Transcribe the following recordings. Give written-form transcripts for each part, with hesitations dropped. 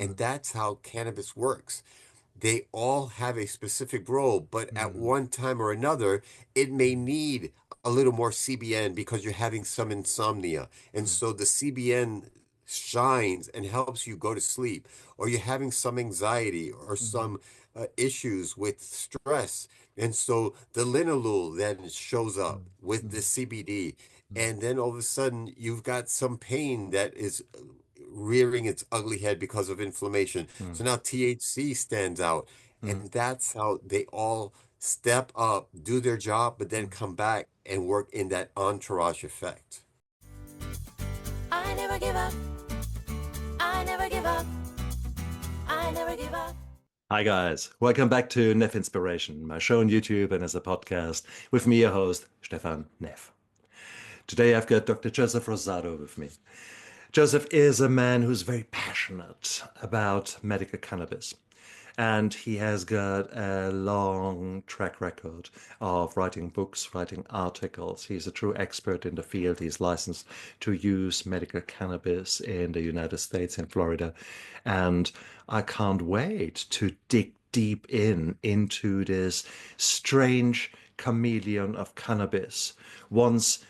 And that's how cannabis works. They all have a specific role, but at Mm, one time or another, it may need a little more CBN because you're having some insomnia. And mm, so the CBN shines and helps you go to sleep, or you're having some anxiety or mm, some issues with stress. And so the linalool then shows up mm, with the mm, CBD. mm, And then all of a sudden, you've got some pain that is rearing its ugly head because of inflammation. mm, So now THC stands out, mm, and that's how they all step up, do their job, but then mm. come back and work in that entourage effect. I never give up. I never give up. I never give up. Hi, guys. Welcome back to Neff Inspiration, my show on YouTube and as a podcast with me, your host, Stefan Neff. Today, I've got Dr. Joseph Rosado with me. Joseph is a man who's very passionate about medical cannabis. And he has got a long track record of writing books, writing articles. He's a true expert in the field. He's licensed to use medical cannabis in the United States, in Florida. And I can't wait to dig deep into this strange chameleon of cannabis. Once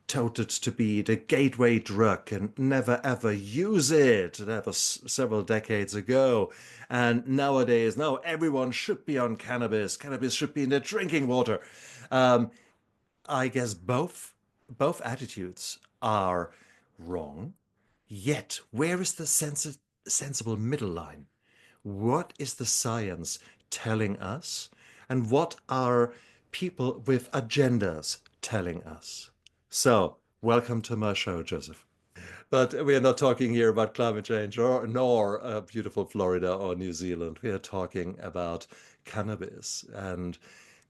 touted to be the gateway drug and never ever use it. That was several decades ago. And nowadays, no, everyone should be on cannabis. Cannabis should be in their drinking water. Um, I guess both attitudes are wrong. Yet, where is the sensible middle line? What is the science telling us? And what are people with agendas telling us? So, welcome to my show, Joseph. But we are not talking here about climate change or nor beautiful Florida or New Zealand. We are talking about cannabis. And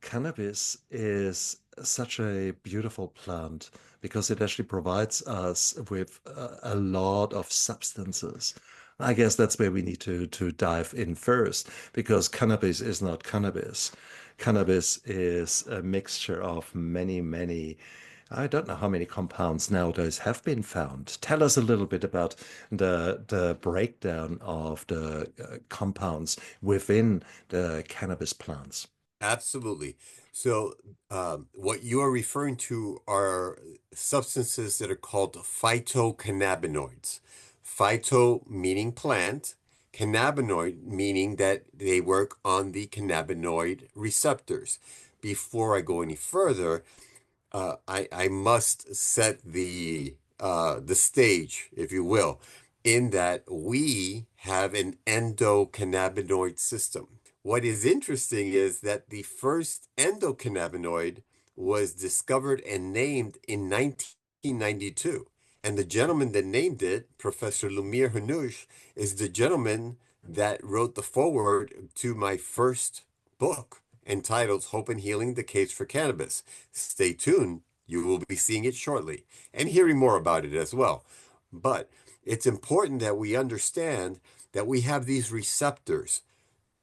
cannabis is such a beautiful plant because it actually provides us with a lot of substances. I guess that's where we need to dive in first, because cannabis is not cannabis. Cannabis is a mixture of many, I don't know how many compounds nowadays have been found. Tell us a little bit about the breakdown of the compounds within the cannabis plants. Absolutely. So, what you are referring to are substances that are called phytocannabinoids. Phyto meaning plant, cannabinoid meaning that they work on the cannabinoid receptors. Before I go any further, I must set the stage, if you will, in that we have an endocannabinoid system. What is interesting is that the first endocannabinoid was discovered and named in 1992. And the gentleman that named it, Professor Lumir Hanush, is the gentleman that wrote the foreword to my first book entitled Hope and Healing: The Case for Cannabis. Stay tuned. You will be seeing it shortly and hearing more about it as well. But it's important that we understand that we have these receptors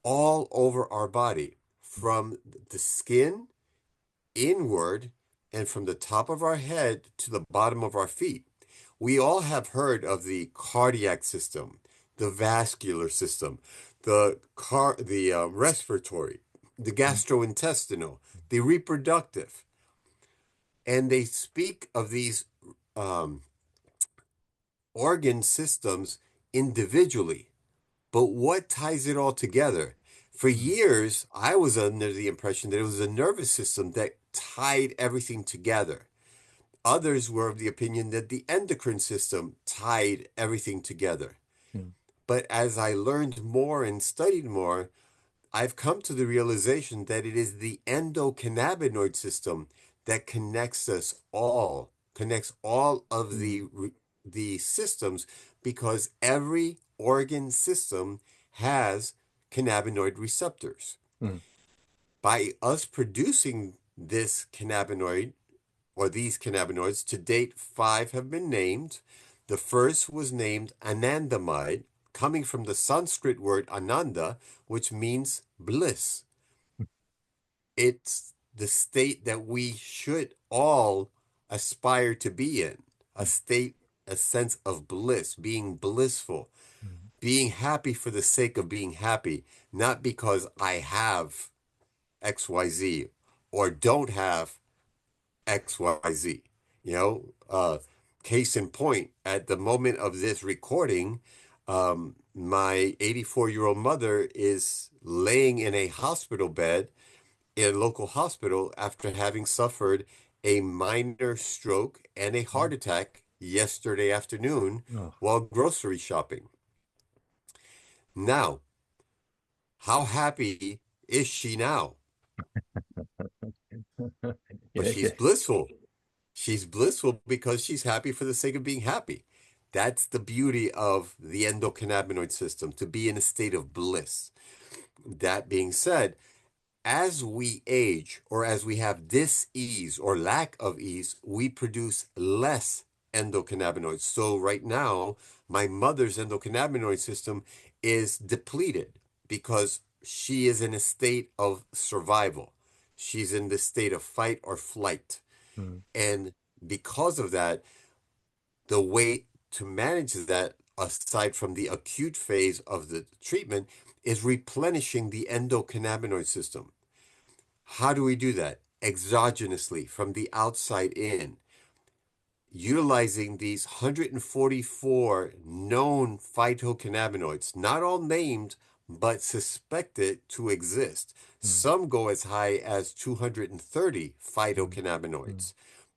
all over our body, from the skin inward and from the top of our head to the bottom of our feet. We all have heard of the cardiac system, the vascular system, the respiratory, the gastrointestinal, the reproductive, and they speak of these um, organ systems individually. But what ties it all together? For years, I was under the impression that it was the nervous system that tied everything together. Others were of the opinion that the endocrine system tied everything together. Mm, But as I learned more and studied more, I've come to the realization that it is the endocannabinoid system that connects all of mm, the systems, because every organ system has cannabinoid receptors. mm, By us producing this cannabinoid or these cannabinoids, to date, five have been named. The first was named anandamide, coming from the Sanskrit word ananda, which means bliss. It's the state that we should all aspire to be in, a state, a sense of bliss, being blissful. being happy for the sake of being happy, not because I have XYZ or don't have XYZ. You know, case in point, at the moment of this recording, my 84-year-old mother is laying in a hospital bed in a local hospital after having suffered a minor stroke and a heart attack yesterday afternoon Oh. while grocery shopping. Now, how happy is she now? Well, Yeah, she's yeah. blissful. She's blissful because she's happy for the sake of being happy. That's the beauty of the endocannabinoid system, to be in a state of bliss. That being said, as we age or as we have dis-ease or lack of ease, we produce less endocannabinoids. So right now, my mother's endocannabinoid system is depleted because she is in a state of survival. She's in the state of fight or flight. Mm, And because of that, the way to manage that, aside from the acute phase of the treatment, is replenishing the endocannabinoid system. How do we do that? Exogenously, from the outside in, utilizing these 144 known phytocannabinoids, not all named, but suspected to exist. mm, Some go as high as 230 mm, mm, phytocannabinoids.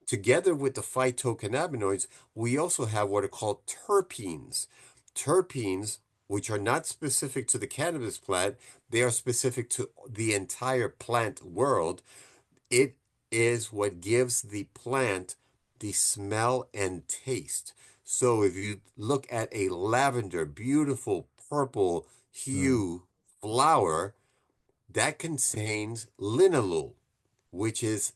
Together with the phytocannabinoids, we also have what are called terpenes. Terpenes, which are not specific to the cannabis plant, they are specific to the entire plant world. It is what gives the plant the smell and taste. So if you look at a lavender, beautiful purple mm, hue flower, that contains linalool, which is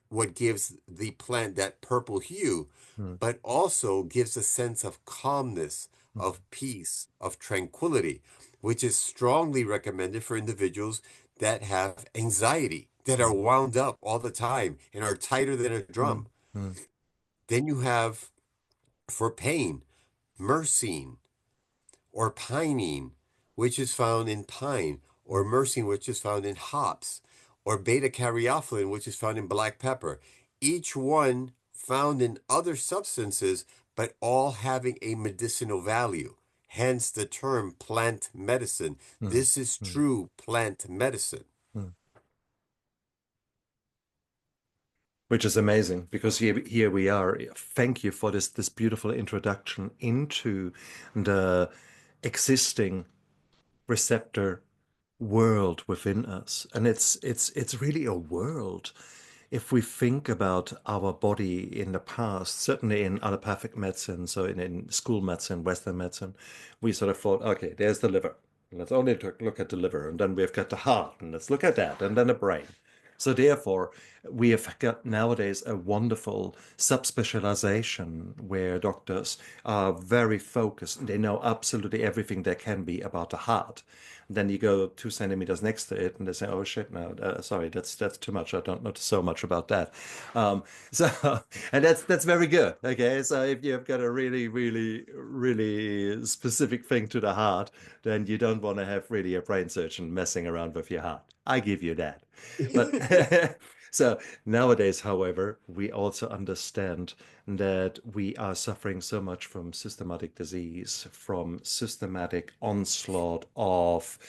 what gives the plant that purple hue, mm, but also gives a sense of calmness, mm, of peace, of tranquility, which is strongly recommended for individuals that have anxiety, that are mm, wound up all the time and are tighter than a mm, drum. mm, Then you have, for pain, myrcene, or pinene, which is found in pine, or mm, myrcene, which is found in hops, or beta caryophyllene, which is found in black pepper. Each one found in other substances, but all having a medicinal value. Hence the term plant medicine. mm, This is mm, true plant medicine. mm. Which is amazing because here we are. Thank you for this beautiful introduction into the existing receptor world within us. And it's really a world. If we think about our body in the past, certainly in allopathic medicine, so in school medicine, Western medicine, we sort of thought, okay, there's the liver. Let's only look at the liver, and then we've got the heart, and let's look at that, and then the brain. So therefore, we have got nowadays a wonderful subspecialization where doctors are very focused. They know absolutely everything there can be about the heart. Then you go 2 centimeters next to it, and they say, "Oh shit, no, sorry, that's too much. I don't know so much about that." So, and that's very good. Okay, so if you've got a really, really, really specific thing to the heart, then you don't want to have really a brain surgeon messing around with your heart. I give you that. But so nowadays, however, we also understand that we are suffering so much from systematic disease, from systematic onslaught of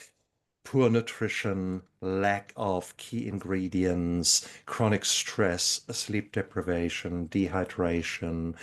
poor nutrition, lack of key ingredients, chronic stress, sleep deprivation, dehydration,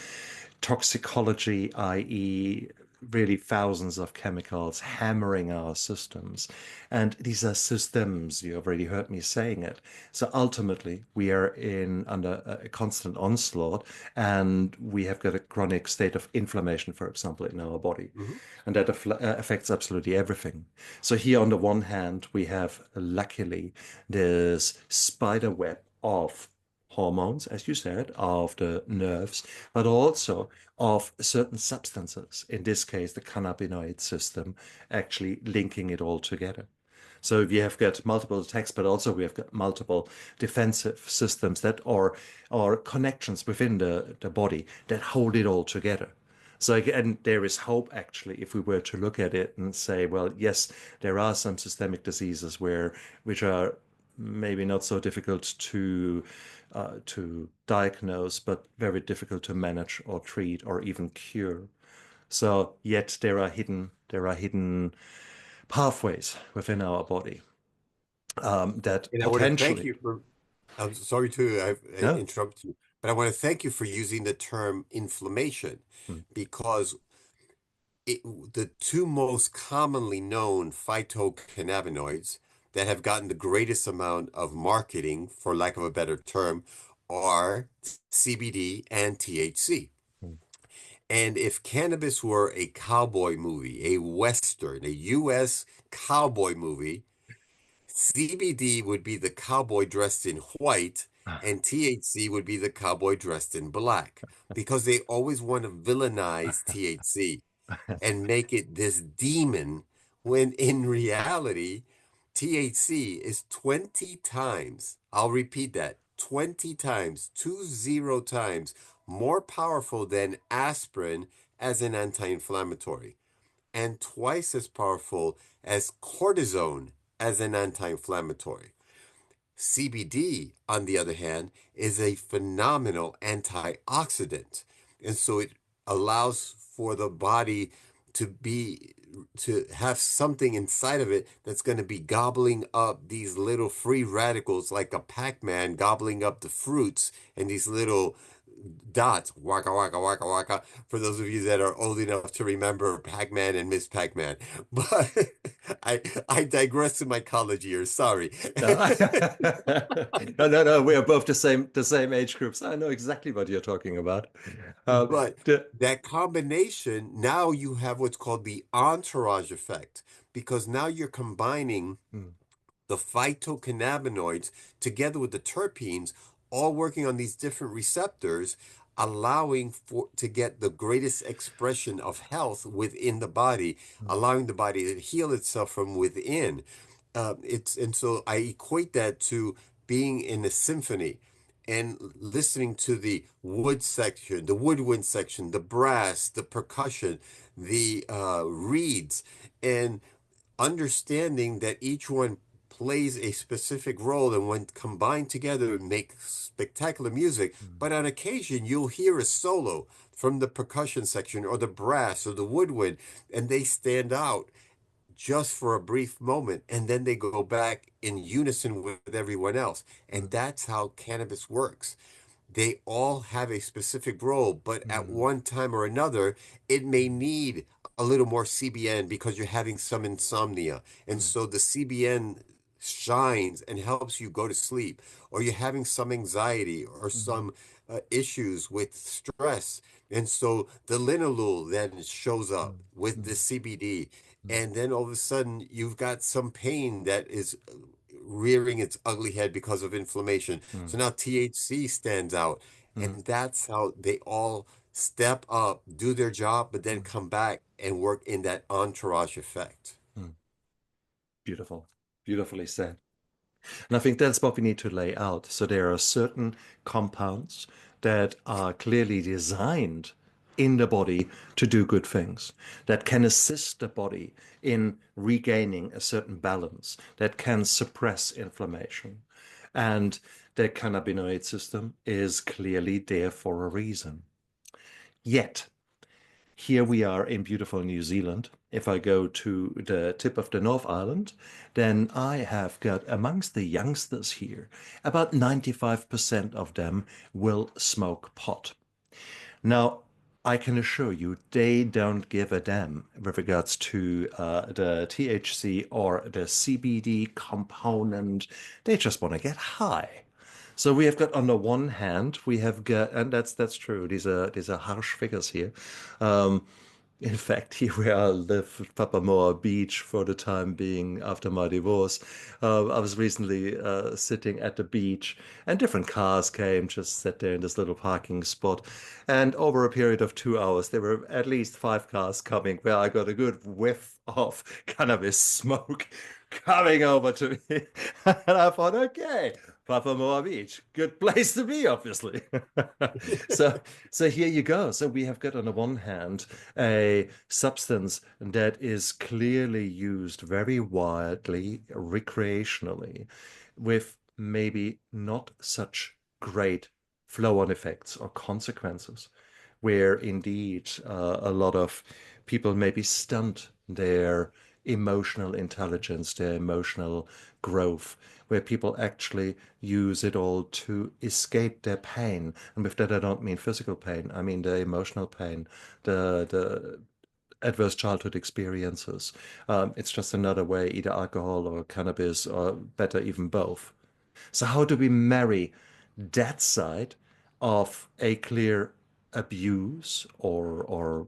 toxicology, i.e., really thousands of chemicals hammering our systems. And these are systems, you have already heard me saying it. So ultimately, we are in under a constant onslaught, and we have got a chronic state of inflammation, for example, in our body. Mhm. And that affects absolutely everything. So here on the one hand, we have luckily this spider web of hormones, as you said, of the nerves, but also of certain substances, in this case, the cannabinoid system, actually linking it all together. So we have got multiple attacks, but also we have got multiple defensive systems that are connections within the body that hold it all together. So again, there is hope actually if we were to look at it and say, well, yes, there are some systemic diseases which are maybe not so difficult to diagnose, but very difficult to manage or treat or even cure. So yet there are hidden pathways within our body that And I want to thank potentially. you for, I'm sorry to No. interrupt you, but I want to thank you for using the term inflammation Mm, because the two most commonly known phytocannabinoids that have gotten the greatest amount of marketing, for lack of a better term, are CBD and THC. mm, And if cannabis were a cowboy movie, a Western, a US cowboy movie, CBD would be the cowboy dressed in white, and THC would be the cowboy dressed in black because they always want to villainize THC and make it this demon when in reality, THC is 20 times, I'll repeat that, 20 times, 20 times more powerful than aspirin as an anti-inflammatory and twice as powerful as cortisone as an anti-inflammatory. CBD, on the other hand, is a phenomenal antioxidant. And so it allows for the body to be to have something inside of it that's going to be gobbling up these little free radicals like a Pac-Man gobbling up the fruits and these little dots, waka waka waka waka, for those of you that are old enough to remember Pac-Man and Miss Pac-Man. But I digress in my college years, sorry. no. No. We are both the same age groups. I know exactly what you're talking about. Um, But the, that combination, now you have what's called the entourage effect, because now you're combining mm, the phytocannabinoids together with the terpenes, all working on these different receptors, allowing for to get the greatest expression of health within the body, mm, allowing the body to heal itself from within. And so I equate that to being in a symphony and listening to the wood section, the woodwind section, the brass, the percussion, the reeds, and understanding that each one plays a specific role and when combined together make spectacular music. mm, But on occasion, you'll hear a solo from the percussion section or the brass or the woodwind, and they stand out just for a brief moment and then they go back in unison with everyone else. And mm, that's how cannabis works. They all have a specific role, but at mm, one time or another, it may need a little more CBN because you're having some insomnia. And mm, so the CBN shines and helps you go to sleep, or you're having some anxiety or mm, some issues with stress. And so the linalool then shows mm, up with the mm, CBD. mm, And then all of a sudden, you've got some pain that is rearing its ugly head because of inflammation. mm, So now THC stands out, mm, and that's how they all step up, do their job, but then mm, come back and work in that entourage effect. mm. Beautiful. Beautifully said. And I think that's what we need to lay out. So there are certain compounds that are clearly designed in the body to do good things, that can assist the body in regaining a certain balance, that can suppress inflammation. And the cannabinoid system is clearly there for a reason. Yet, here we are in beautiful New Zealand. If I go to the tip of the North Island, then I have got amongst the youngsters here, about 95% of them will smoke pot. Now, I can assure you, they don't give a damn with regards to the THC or the CBD component. They just want to get high. So we have got on the one hand, we have got, and that's true. These are harsh figures here. Um, in fact, here where I live at Papamoa Beach for the time being after my divorce, I was recently sitting at the beach and different cars came, just sat there in this little parking spot. And over a period of 2 hours, there were at least 5 cars coming where I got a good whiff of cannabis smoke coming over to me. And I thought, okay, Papamoa Beach, good place to be, obviously. So, so here you go. So we have got on the one hand a substance that is clearly used very widely, recreationally, with maybe not such great flow-on effects or consequences, where indeed a lot of people maybe stunt their emotional intelligence, their emotional growth, where people actually use it all to escape their pain. And with that, I don't mean physical pain, I mean the emotional pain, the adverse childhood experiences. It's just another way, either alcohol or cannabis, or better, even both. So, how do we marry that side of a clear abuse or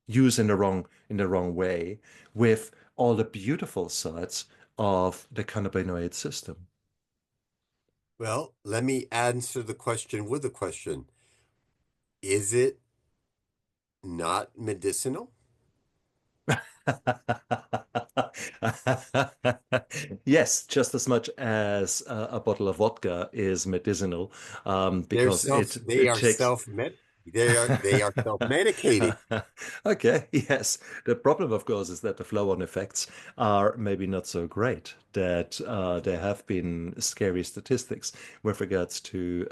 use in the wrong way with all the beautiful sides of the cannabinoid system? Well, let me answer the question with a question. Is it not medicinal? Yes, just as much as a bottle of vodka is medicinal, because They it are takes. they are self-medicating. Okay, yes. The problem, of course, is that the flow-on effects are maybe not so great. That there have been scary statistics with regards to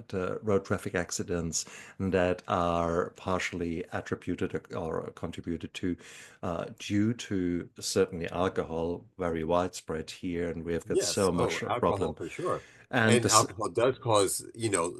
the road traffic accidents that are partially attributed or contributed to due to certainly alcohol, very widespread here, and we have got Yes, so oh, much alcohol problem. for sure. And And this, alcohol does cause,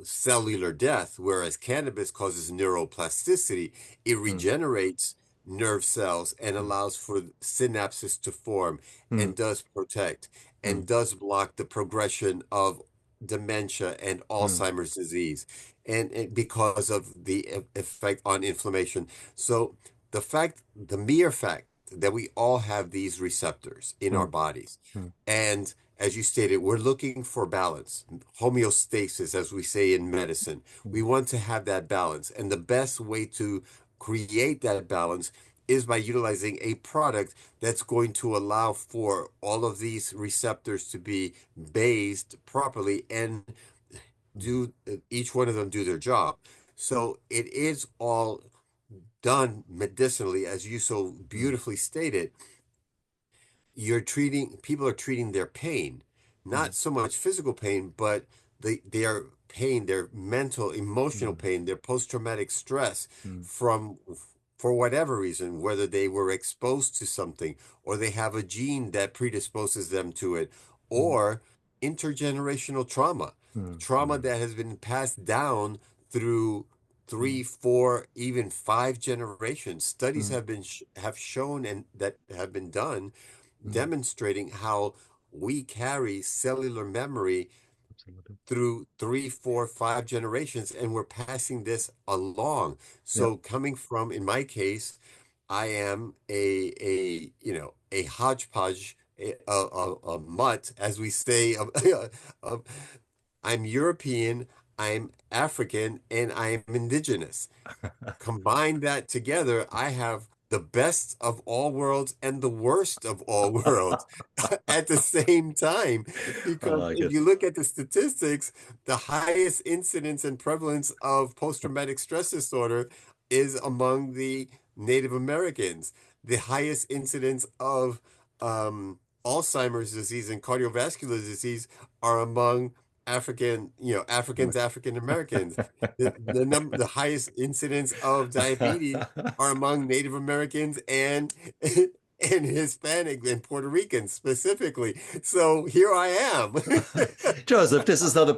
cellular death, whereas cannabis causes neuroplasticity. It mm, regenerates nerve cells and mm, allows for synapses to form mm, and does protect and mm, does block the progression of dementia and mm, Alzheimer's disease and because of the effect on inflammation. So the mere fact that we all have these receptors in our mm, bodies mm, and as you stated, we're looking for balance, homeostasis, as we say in medicine. We mm, want to have that balance. And the best way to create that balance is by utilizing a product that's going to allow for all of these receptors to be based properly and mm, do each one of them do their job. So it is all done medicinally, as you so mm, beautifully stated. People are treating their pain, mm, not so much physical pain, but their pain, their mental, emotional mm, pain, their post-traumatic stress mm, from for whatever reason, whether they were exposed to something or they have a gene that predisposes them to it, mm, or intergenerational trauma, mm, trauma mm, that has been passed down through three, mm, four, even five generations. Studies mm, have shown and that have been done mm. demonstrating how we carry cellular memory Absolutely. through three, four, five generations, and we're passing this along. Yeah. So coming from, in my case, I am a hodgepodge, a mutt, as we say. Of- I'm European, I'm African, and I'm indigenous. Combine that together, I have the best of all worlds and the worst of all worlds at the same time. I Because like if it. you look at the statistics, the highest incidence and prevalence of post-traumatic stress disorder is among the Native Americans. The highest incidence of Alzheimer's disease and cardiovascular disease are among Africans, African Americans. The highest incidence of diabetes are among Native Americans and and Hispanic and Puerto Ricans specifically. So here I am. Joseph, this is not a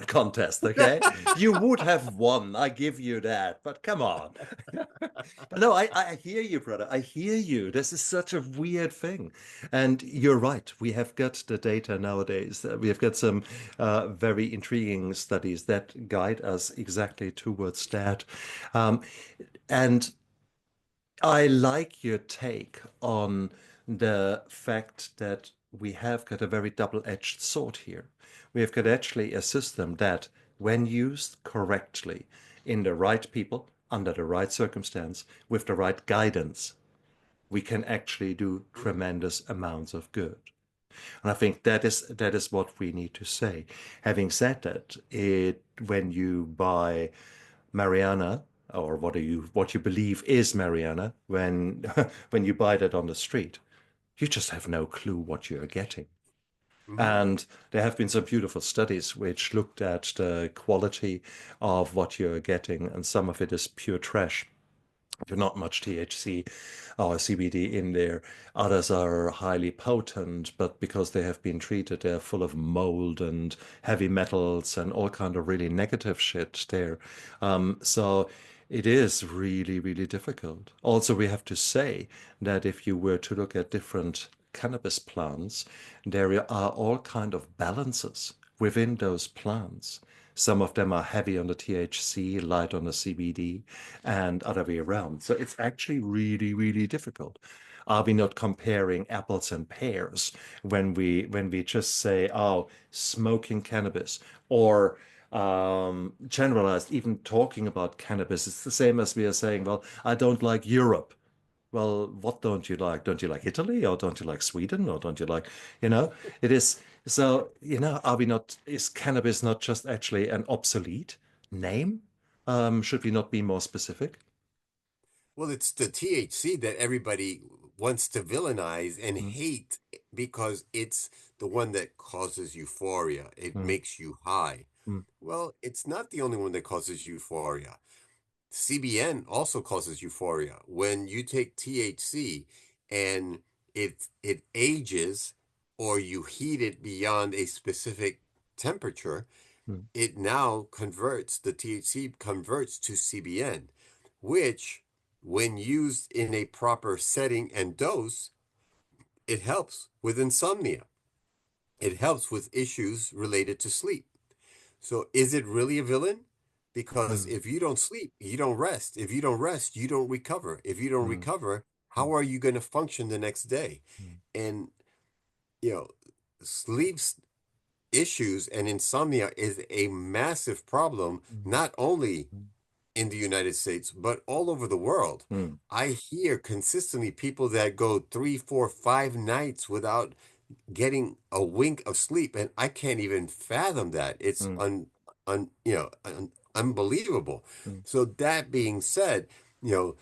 contest, okay? You would have won, I give you that, but come on. But no, I hear you, brother. I hear you. This is such a weird thing. And you're right. We have got the data nowadays. We have got some very intriguing studies that guide us exactly towards that. Um, and I like your take on the fact that we have got a very double-edged sword here. We have got actually a system that, when used correctly in the right people, under the right circumstance, with the right guidance, we can actually do tremendous amounts of good. And I think that is what we need to say. Having said that, when you buy marijuana, or what you believe is marijuana, when when you buy that on the street, you just have no clue what you're getting. Hmm. And there have been some beautiful studies which looked at the quality of what you're getting, and some of it is pure trash. There's not much THC or CBD in there. Others are highly potent, but because they have been treated, they're full of mold and heavy metals and all kind of really negative shit there. So it is really, really difficult. Also, we have to say that if you were to look at different cannabis plants, there are all kind of balances within those plants. Some of them are heavy on the THC, light on the CBD, and other way around. So it's actually really, really difficult. Are we not comparing apples and pears when we just say, oh, smoking cannabis or generalized, even talking about cannabis? It's the same as we are saying, well, I don't like Europe. Well, what don't you like? Don't you like Italy, or don't you like Sweden, or don't you like, you know, it is so, are we not, is cannabis not just actually an obsolete name? Should we not be more specific? Well, it's the THC that everybody wants to villainize and Mm, hate because it's the one that causes euphoria. It mm, makes you high. mm, Well, it's not the only one that causes euphoria. CBN also causes euphoria. When you take THC and it ages or you heat it beyond a specific temperature, mm, it now converts, the THC converts to CBN, which, when used in a proper setting and dose, it helps with insomnia. It helps with issues related to sleep. So is it really a villain? Because mm, if you don't sleep, you don't rest. If you don't rest, you don't recover. If you don't mm, recover, mm, how are you going to function the next day? mm, And, you know, sleep issues and insomnia is a massive problem, mm, not only in the United States, but all over the world. mm, I hear consistently people that go 3, 4, 5 nights without getting a wink of sleep, and I can't even fathom that. It's mm, unbelievable. mm, So that being said, you know,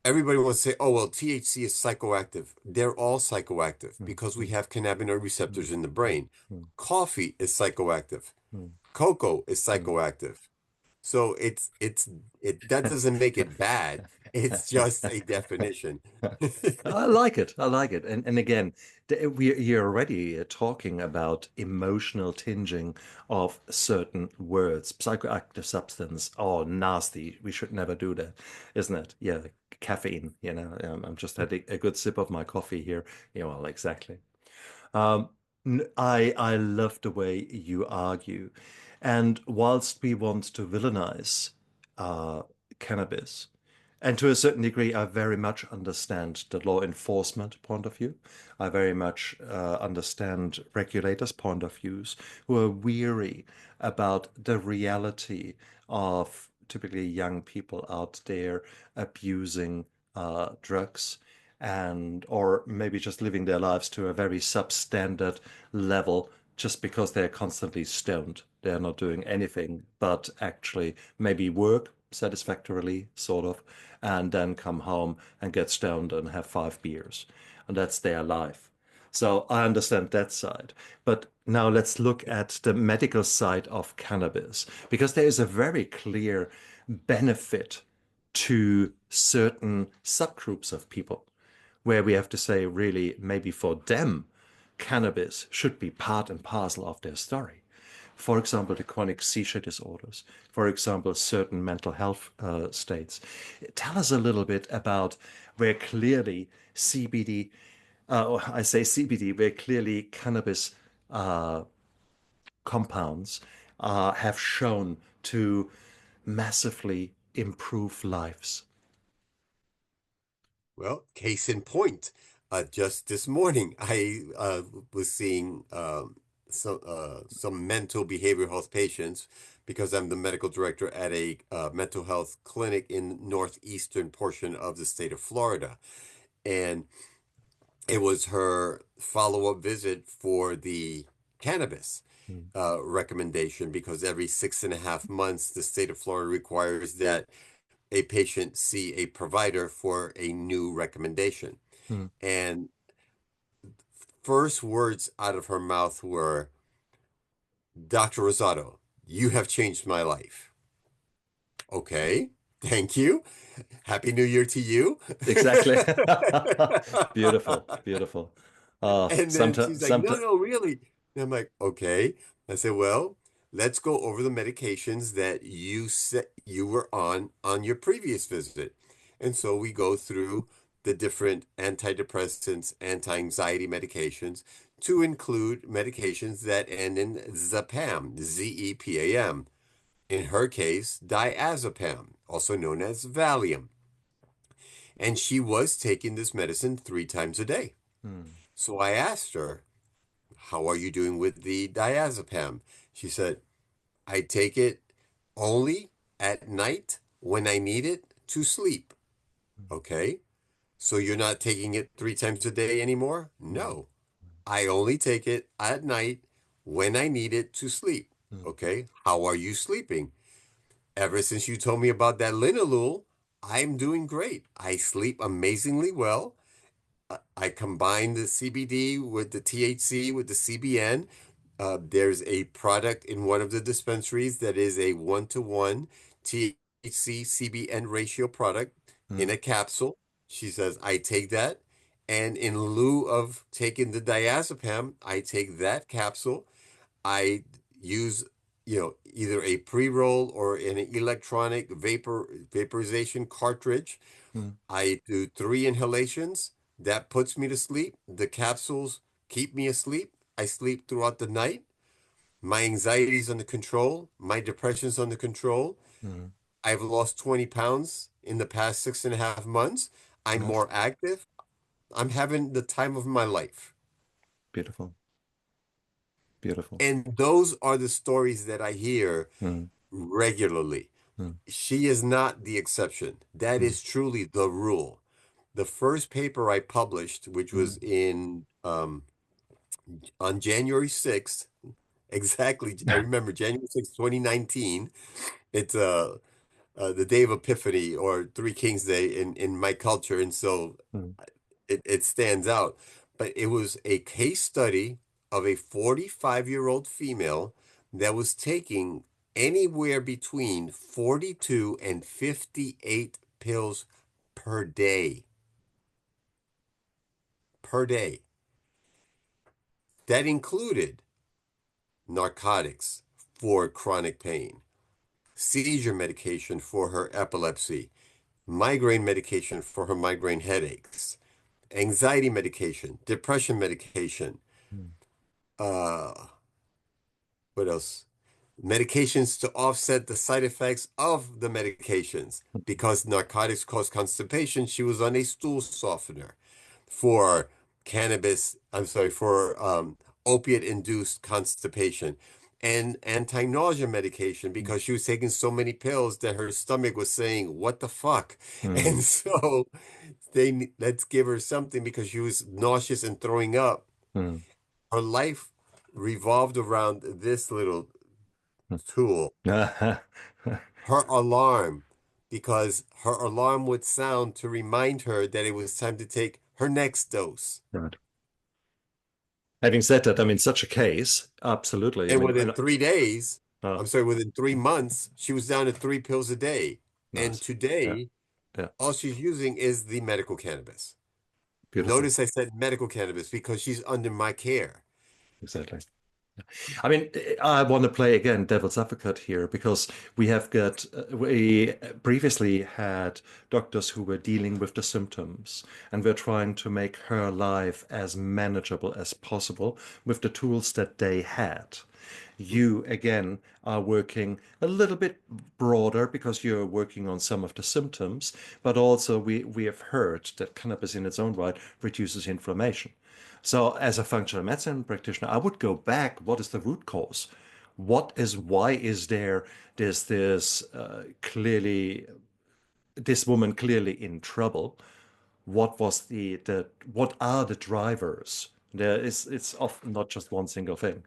everybody wants to say, "Oh, well, THC is psychoactive." They're all psychoactive mm, because we mm, have cannabinoid mm, receptors in the mm, brain. mm, Coffee is psychoactive. mm, Cocoa is mm. psychoactive. So it that doesn't make it bad. It's just a definition. I like it. I like it. And again, you're already talking about emotional tinging of certain words. Psychoactive substance. Oh, nasty. We should never do that, isn't it? Yeah, caffeine. I'm just had a good sip of my coffee here. Yeah, well, exactly. Um, I love the way you argue, and whilst we want to villainize uh, cannabis. And to a certain degree, I very much understand the law enforcement point of view. I very much understand regulators' point of views who are weary about the reality of typically young people out there abusing drugs and or maybe just living their lives to a very substandard level just because they're constantly stoned. They're not doing anything but actually maybe work satisfactorily, sort of, and then come home and get stoned and have 5 beers. And that's their life. So I understand that side. But now let's look at the medical side of cannabis, because there is a very clear benefit to certain subgroups of people where we have to say, really, maybe for them, cannabis should be part and parcel of their story. For example, the chronic seizure disorders, for example, certain mental health states. Tell us a little bit about where clearly CBD, or I say CBD, where clearly cannabis uh, compounds have shown to massively improve lives. Well, case in point, just this morning, I was seeing some mental behavioral health patients because I'm the medical director at a mental health clinic in northeastern portion of the state of Florida. And it was her follow-up visit for the cannabis Mm, recommendation, because every 6.5 months, the state of Florida requires that a patient see a provider for a new recommendation. mm. And first words out of her mouth were, Dr. Rosado, you have changed my life. Okay, thank you. Happy New Year to you. Exactly. Beautiful, beautiful. And then Sometimes, she's like, no, sometimes, no, really. And I'm like, okay. I said, well, let's go over the medications that you said you were on your previous visit. And so we go through the different antidepressants, anti-anxiety medications, to include medications that end in Zepam, Zepam. In her case, diazepam, also known as Valium. And she was taking this medicine 3 times a day. mm, So I asked her, how are you doing with the diazepam? She said, I take it only at night when I need it to sleep. Okay. So you're not taking it 3 times a day anymore? mm, No. I only take it at night when I need it to sleep. mm, Okay. How are you sleeping? Ever since you told me about that linalool, I'm doing great. I sleep amazingly well. I combine the CBD with the THC with the CBN. There's a product in one of the dispensaries that is a 1-to-1 THC CBN ratio product in mm, a capsule. She says, I take that. And in lieu of taking the diazepam, I take that capsule. I use, either a pre-roll or an electronic vaporization cartridge. mm. I do 3 inhalations. That puts me to sleep. The capsules keep me asleep. I sleep throughout the night. My anxiety's under control. My depression's under control. Mm. I've lost 20 pounds in the past 6.5 months. I'm Yes, more active. I'm having the time of my life. beautiful, beautiful. And those are the stories that I hear Mm, regularly. mm, She is not the exception. That mm, is truly the rule. The first paper I published, which was mm, in on January 6th, exactly, I remember January 6th, 2019. It's the day of Epiphany, or Three Kings Day in my culture, and so mm, it stands out. But it was a case study of a 45-year-old female that was taking anywhere between 42 and 58 pills per day. Per day. That included narcotics for chronic pain, seizure medication for her epilepsy, migraine medication for her migraine headaches, anxiety medication, depression medication, mm, uh, what else? Medications to offset the side effects of the medications. Because narcotics cause constipation, she was on a stool softener. For cannabis, I'm sorry, for opiate-induced constipation, and anti-nausea medication, mm, because she was taking so many pills that her stomach was saying, "What the fuck?" mm, And so let's give her something, because she was nauseous and throwing up. mm, Her life revolved around this little tool, mm. her alarm, because her alarm would sound to remind her that it was time to take her next dose. Right. Having said that, I mean, such a case, absolutely. I And mean, within 3 days, oh, I'm sorry, within 3 months, she was down to 3 pills a day. And nice. Yeah, today, yeah, all she's using is the medical cannabis. beautiful. Notice I said medical cannabis, because she's under my care. Exactly. I mean, I want to play again devil's advocate here because we previously had doctors who were dealing with the symptoms and were trying to make her life as manageable as possible with the tools that they had. You again are working a little bit broader because you're working on some of the symptoms, but also we have heard that cannabis in its own right reduces inflammation. So as a functional medicine practitioner, I would go back. What is the root cause? Why is this clearly, this woman clearly in trouble? what was what are the drivers? It's often not just one single thing.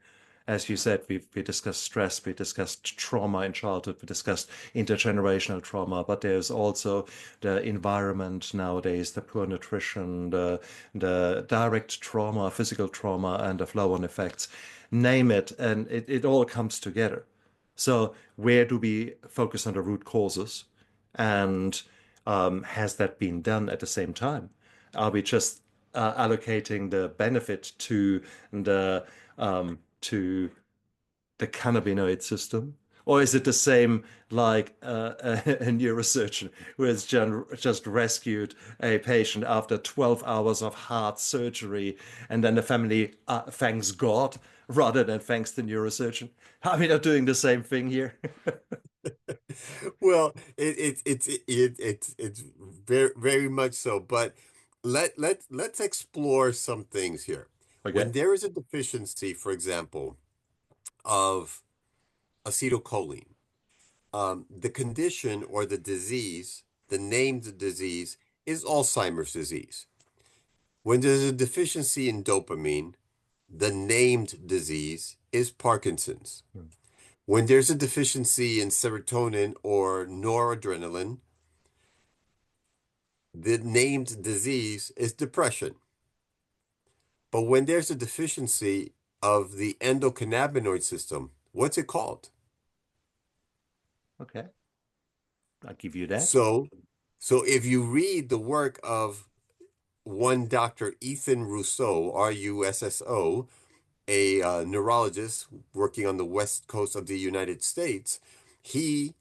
As you said, we discussed stress, we discussed trauma in childhood, we discussed intergenerational trauma, but there's also the environment nowadays, the poor nutrition, the direct trauma, physical trauma, and the flow-on effects. Name it, and it all comes together. So where do we focus on the root causes? And has that been done at the same time? Are we just allocating the benefit to the cannabinoid system? Or is it the same like a neurosurgeon who has just rescued a patient after 12 hours of heart surgery, and then the family thanks God rather than thanks the neurosurgeon? Are we not doing the same thing here? Well, it's very much so. But let's explore some things here. Okay. When there is a deficiency, for example, of acetylcholine, the condition or the disease, the named disease, is Alzheimer's disease. When there's a deficiency in dopamine, the named disease is Parkinson's. Mm. When there's a deficiency in serotonin or noradrenaline, the named disease is depression. But when there's a deficiency of the endocannabinoid system, what's it called? Okay. I'll give you that. So, so if you read the work of one Dr. Ethan Russo, Russo, a neurologist working on the west coast of the United States, he,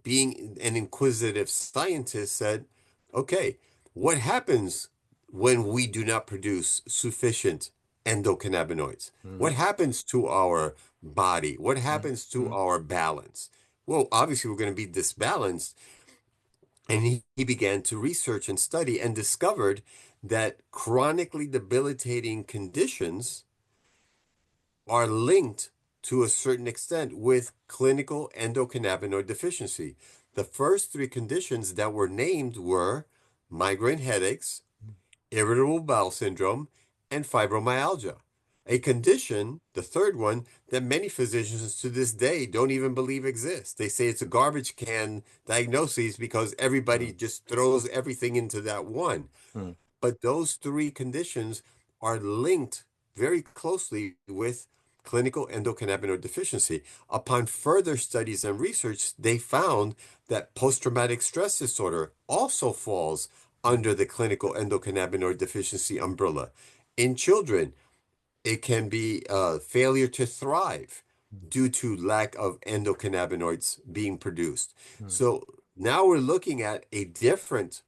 being an inquisitive scientist, said, okay, what happens when we do not produce sufficient endocannabinoids? What Mm, happens to our body? What mm, happens to mm, our balance? Well, obviously, we're going to be disbalanced. And he began to research and study and discovered that chronically debilitating conditions are linked to a certain extent with clinical endocannabinoid deficiency. The first three conditions that were named were migraine headaches, irritable bowel syndrome, and fibromyalgia. A condition, the third one, that many physicians to this day don't even believe exists. They say it's a garbage can diagnosis because everybody mm, just throws everything into that one. mm, But those three conditions are linked very closely with clinical endocannabinoid deficiency. Upon further studies and research, they found that post-traumatic stress disorder also falls mm, under the clinical endocannabinoid deficiency umbrella. In children, it can be failure to thrive due to lack of endocannabinoids being produced. mm, So now we're looking at a different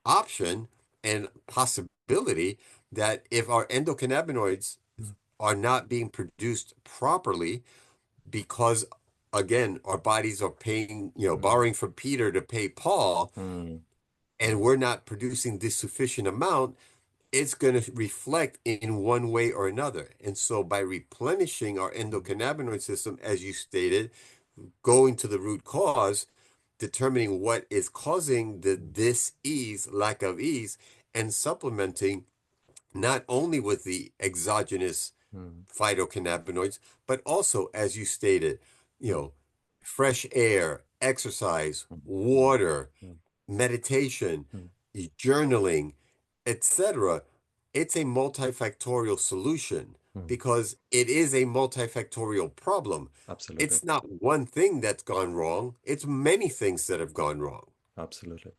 option and possibility that if our endocannabinoids mm, are not being produced properly because again our bodies are paying, mm, borrowing from Peter to pay Paul, mm, and we're not producing this sufficient amount, it's going to reflect in one way or another. And so by replenishing our mm, endocannabinoid system, as you stated, going to the root cause, determining what is causing the mm, dis-ease, lack of ease, and supplementing not only with the exogenous mm, phytocannabinoids, but also, as you stated, you mm, know, fresh air, exercise, mm, mm, water, mm, meditation, mm, journaling, etc. It's a multifactorial solution mm. because it is a multifactorial problem. Absolutely. It's not one thing that's gone wrong, it's many things that have gone wrong. Absolutely.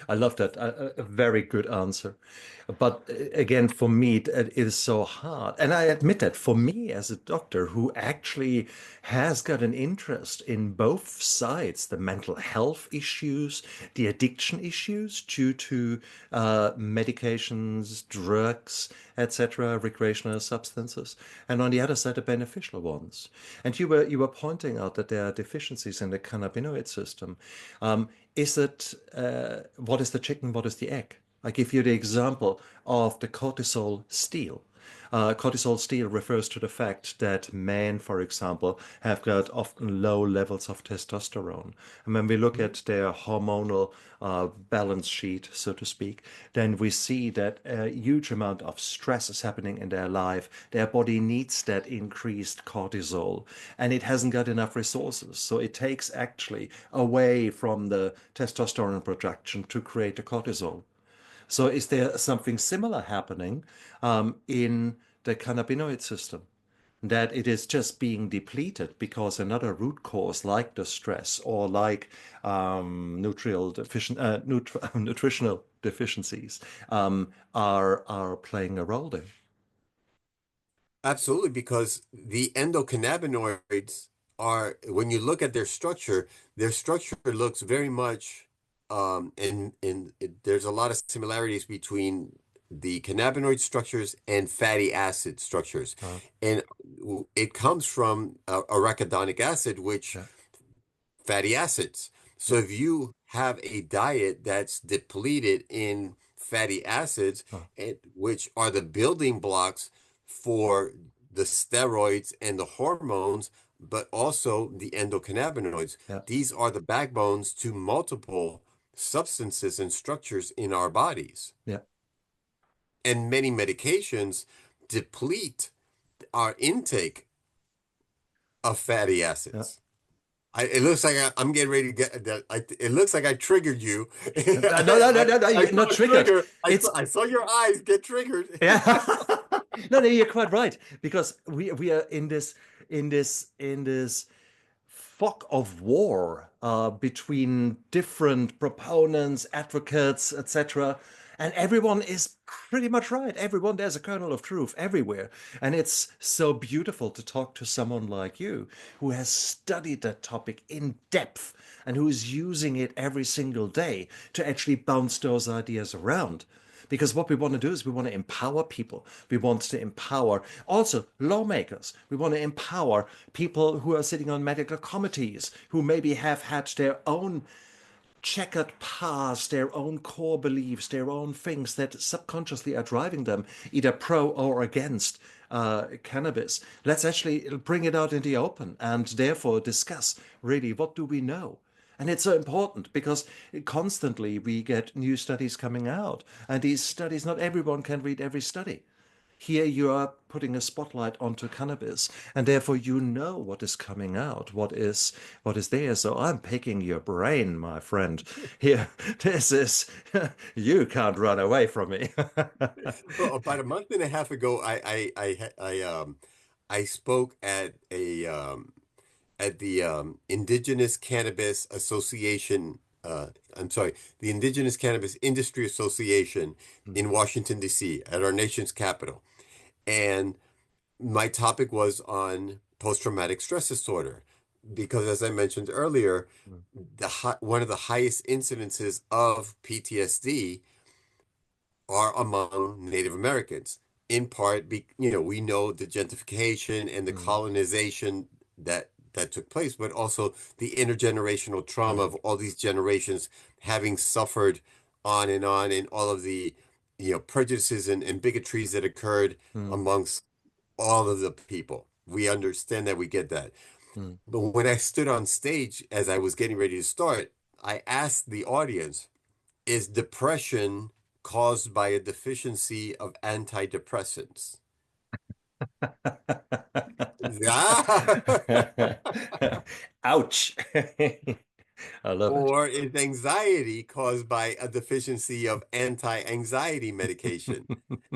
I love that. A very good answer. But again, for me, it is so hard. And I admit that for me as a doctor who actually has got an interest in both sides, the mental health issues, the addiction issues due to medications, drugs, etc., recreational substances, and on the other side, the beneficial ones. And you were pointing out that there are deficiencies in the cannabinoid system. Is it what is the chicken, what is the egg? I give you the example of the cortisol steal. Cortisol still refers to the fact that men, for example, have got often low levels of testosterone. And when we look at their hormonal balance sheet, so to speak, then we see that a huge amount of stress is happening in their life. Their body needs that increased cortisol, and it hasn't got enough resources. So it takes actually away from the testosterone production to create the cortisol. So is there something similar happening in the cannabinoid system? That it is just being depleted because another root cause, like the stress or like nutritional deficiencies, are playing a role there. Absolutely, because the endocannabinoids are, when you look at their structure looks very much, there's a lot of similarities between the cannabinoid structures and fatty acid structures. Uh, And it comes from arachidonic acid, which yeah, fatty acids. So yeah, if you have a diet that's depleted in fatty acids, uh, which are the building blocks for the steroids and the hormones, but also the endocannabinoids, yeah, these are the backbones to multiple substances and structures in our bodies. yeah, And many medications deplete our intake of fatty yeah. acids. It looks like I'm getting ready to get that. It looks like I triggered you. No, no, no, no, no, I you're saw not a triggered. trigger. It's I saw your eyes get triggered. yeah. No, no, you're quite right because we are in this fog of war between different proponents, advocates, etc. And everyone is pretty much right. Everyone, there's a kernel of truth everywhere. And it's so beautiful to talk to someone like you who has studied that topic in depth and who is using it every single day to actually bounce those ideas around. Because what we want to do is we want to empower people. We want to empower also lawmakers. We want to empower people who are sitting on medical committees, who maybe have had their own checkered past, their own core beliefs, their own things that subconsciously are driving them either pro or against cannabis. Let's actually bring it out in the open and therefore discuss really what do we know. And it's so important because constantly we get new studies coming out. And these studies, not everyone can read every study. Here you are putting a spotlight onto cannabis, and therefore you know what is coming out, what is there. So I'm picking your brain, my friend. Here, this is you can't run away from me. Well, about a month and a half ago, I spoke at the Indigenous Cannabis Association. I'm sorry, the Indigenous Cannabis Industry Association in Washington, D.C., at our nation's capital. And my topic was on post-traumatic stress disorder because, as I mentioned earlier, one of the highest incidences of PTSD are among Native Americans. In part, we know the gentrification and the Mm, colonization that took place, but also the intergenerational trauma mm, of all these generations having suffered on and all of the prejudices and bigotries that occurred mm, amongst all of the people. We understand that, we get that. mm. But when I stood on stage as I was getting ready to start, I asked the audience, is depression caused by a deficiency of antidepressants? Ouch. I love it. Or is anxiety caused by a deficiency of anti-anxiety medication?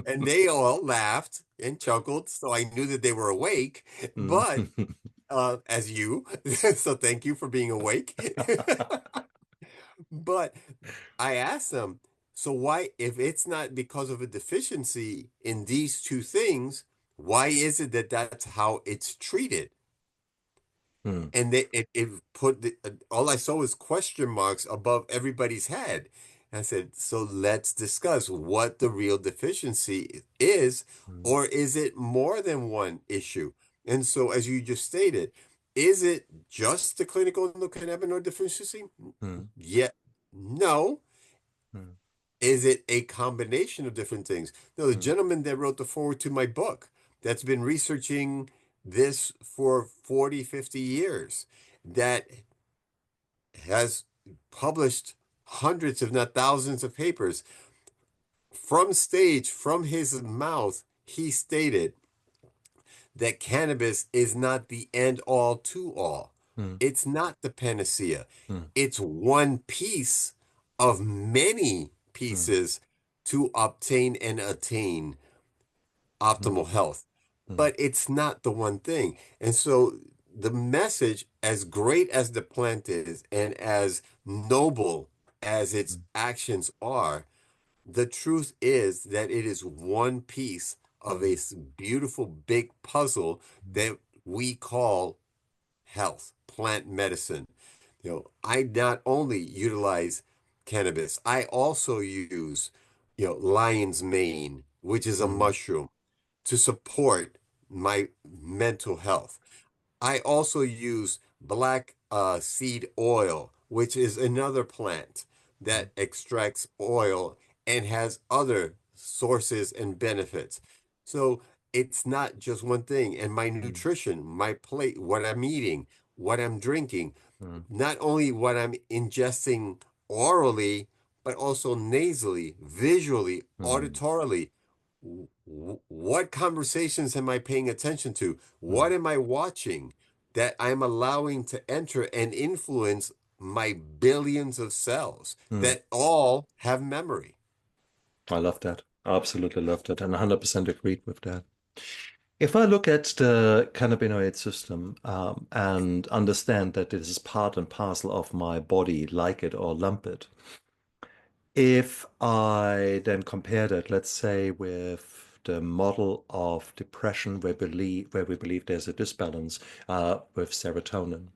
And they all laughed and chuckled, so I knew that they were awake. But Mm. as you, so thank you for being awake. But I asked them, so why, if it's not because of a deficiency in these two things, why is it that that's how it's treated? Mm, And it put all I saw was question marks above everybody's head. And I said, so let's discuss what the real deficiency is, mm, or is it more than one issue? And so, as you just stated, is it just the clinical endocannabinoid deficiency? mm, Yeah, no. mm. Is it a combination of different things? No, the mm, gentleman that wrote the forward to my book, that's been researching this for 40, 50 years, that has published hundreds, if not thousands, of papers. From stage, from his mouth, he stated that cannabis is not the end all to all. mm, It's not the panacea. mm, It's one piece of many mm, pieces to obtain and attain optimal mm, health. mm, But it's not the one thing. And so the message, as great as the plant is and as noble as its mm, actions are, the truth is that it is one piece of a mm, beautiful big puzzle mm, that we call health, plant medicine. I not only utilize cannabis, I also use, lion's mane, which is a mm, mushroom, to support my mental health. I also use black seed oil, which is another plant mm, that extracts oil and has other sources and benefits. So it's not just one thing. And my mm, nutrition, my plate, what I'm eating, what I'm drinking, mm, not only what I'm ingesting orally, but also nasally, visually, mm, auditorily. What conversations am I paying attention to? mm, What am I watching that I'm allowing to enter and influence my billions of cells mm. that all have memory? I love that. Absolutely love that, and 100% agreed with that. If I look at the cannabinoid system and understand that it is part and parcel of my body, like it or lump it, if I then compare that, let's say, with the model of depression where we believe there's a disbalance with serotonin.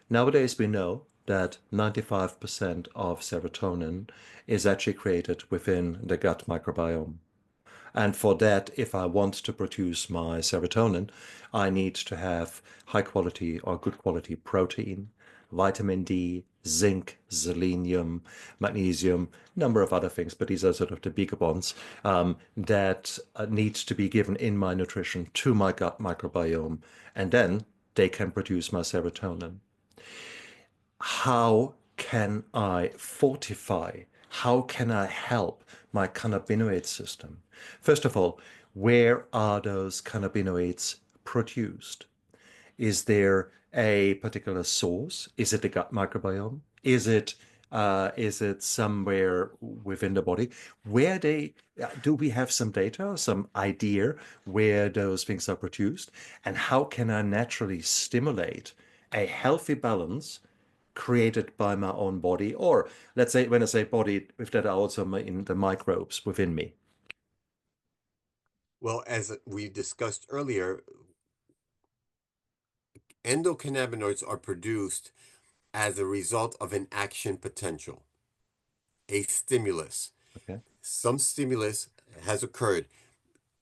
Nowadays, we know that 95% of serotonin is actually created within the gut microbiome. And for that, if I want to produce my serotonin, I need to have high quality or good quality protein, vitamin D, zinc, selenium, magnesium, number of other things, but these are sort of the bigger ones that need to be given in my nutrition to my gut microbiome. And then they can produce my serotonin. How can I fortify? How can I help my cannabinoid system? First of all, where are those cannabinoids produced? Is there a particular source? Is it the gut microbiome? Is it somewhere within the body? Where they do we have some data, some idea where those things are produced? And how can I naturally stimulate a healthy balance created by my own body? Or let's say when I say body, with that I also mean the microbes within me. Well, as we discussed earlier, endocannabinoids are produced as a result of an action potential, a stimulus. Okay. Some stimulus has occurred,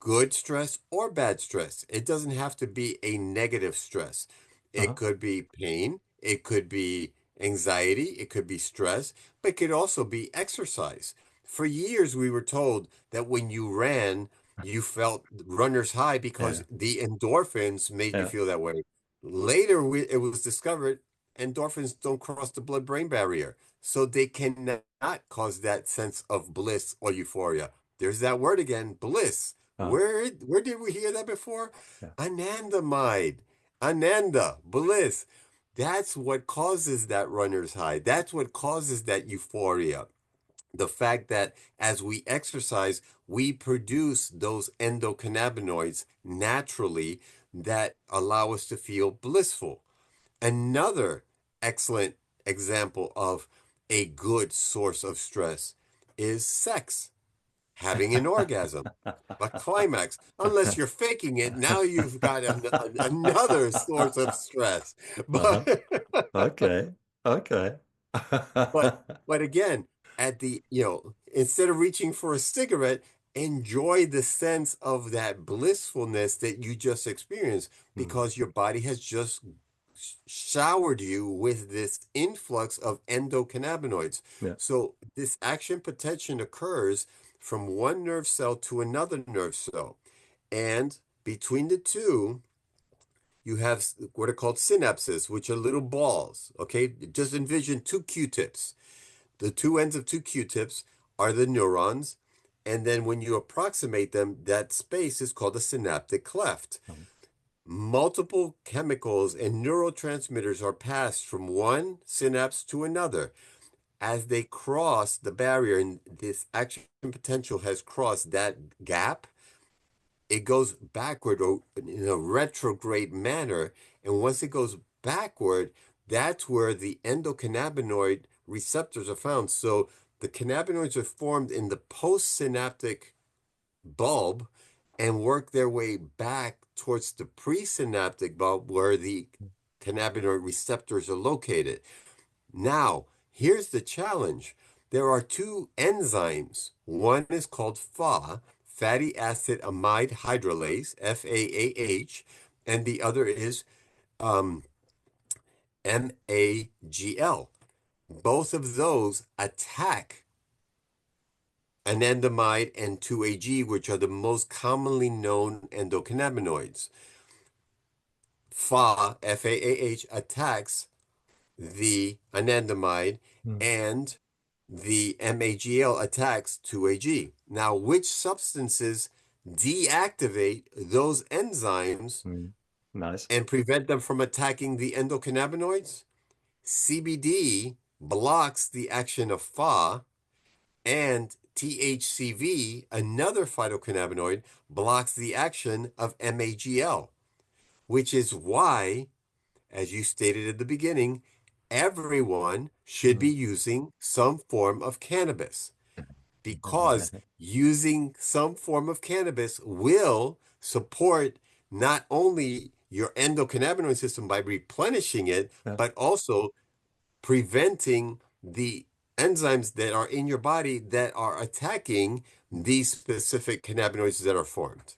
good stress or bad stress. It doesn't have to be a negative stress. It Uh-huh. could be pain, it could be anxiety, it could be stress, but it could also be exercise. For years, we were told that when you ran, you felt runner's high because Yeah. the endorphins made you Yeah. feel that way. Later, it was discovered endorphins don't cross the blood-brain barrier, so they cannot cause that sense of bliss or euphoria. There's that word again, bliss. Uh-huh. Where did we hear that before? Yeah. Anandamide, Ananda, bliss. That's what causes that runner's high. That's what causes that euphoria. The fact that as we exercise, we produce those endocannabinoids naturally that allow us to feel blissful. Another excellent example of a good source of stress is sex, having an orgasm, a climax. Unless you're faking it, now you've got another source of stress. Uh-huh. But Okay. Okay. but but again, at the instead of reaching for a cigarette, enjoy the sense of that blissfulness that you just experienced Hmm. because your body has just showered you with this influx of endocannabinoids. Yeah. So this action potential occurs from one nerve cell to another nerve cell. And between the two, you have what are called synapses, which are little balls. Okay, just envision two Q-tips. The two ends of two Q-tips are the neurons, and then when you approximate them, that space is called a synaptic cleft. Um, Multiple chemicals and neurotransmitters are passed from one synapse to another. As they cross the barrier and this action potential has crossed that gap, it goes backward or in a retrograde manner. And once it goes backward, that's where the endocannabinoid receptors are found. So the cannabinoids are formed in the postsynaptic bulb and work their way back towards the presynaptic bulb where the cannabinoid receptors are located. Now, here's the challenge. There are two enzymes. One is called FA, fatty acid amide hydrolase, FAAH, and the other is um, MAGL. Both of those attack anandamide and 2-AG, which are the most commonly known endocannabinoids. FAAH attacks the anandamide mm, and the MAGL attacks 2-AG. Now, which substances deactivate those enzymes mm. Nice. and prevent them from attacking the endocannabinoids? CBD blocks the action of FA, and THCV, another phytocannabinoid, blocks the action of MAGL, which is why, as you stated at the beginning, everyone should be Mm. using some form of cannabis because using some form of cannabis will support not only your endocannabinoid system by replenishing it, Yeah. but also preventing the enzymes that are in your body that are attacking these specific cannabinoids that are formed.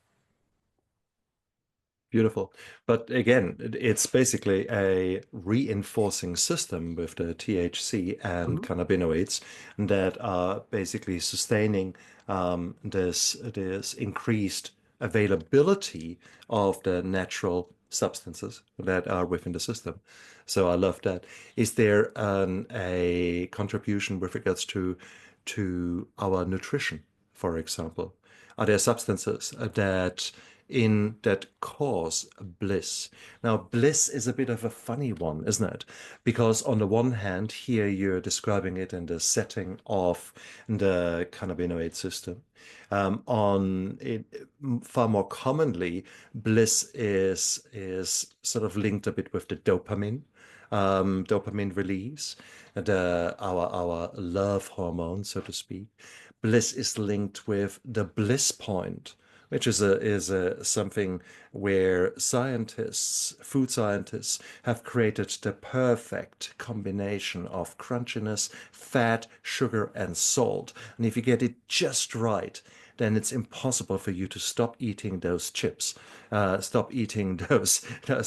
Beautiful. But again, it's basically a reinforcing system with the THC and Mhm. cannabinoids that are basically sustaining this increased availability of the natural substances that are within the system. So I love that. Is there a contribution with regards to our nutrition, for example? Are there substances that cause bliss? Now, bliss is a bit of a funny one, isn't it? Because on the one hand, here you're describing it in the setting of the cannabinoid system. On it, far more commonly, bliss is sort of linked a bit with the dopamine release, our love hormone, so to speak. Bliss is linked with the bliss point, which is a something where food scientists, have created the perfect combination of crunchiness, fat, sugar, and salt. And if you get it just right, then it's impossible for you to stop eating those chips, stop eating those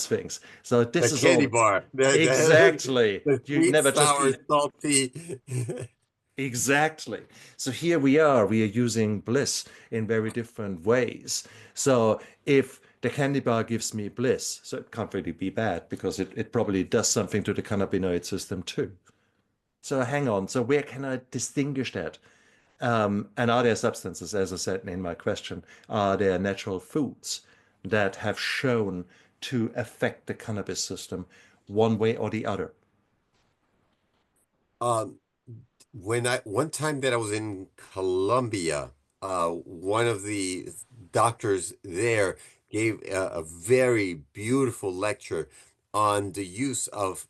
things. So The this is candy all bar, exactly. the You sweet, never just sour, eat. salty. Exactly. So here we are using bliss in very different ways. So if the candy bar gives me bliss, so it can't really be bad because it probably does something to the cannabinoid system too. So hang on. So where can I distinguish that? And are there substances, as I said in my question, are there natural foods that have shown to affect the cannabis system one way or the other? Um, one time that I was in Colombia, one of the doctors there gave a very beautiful lecture on the use of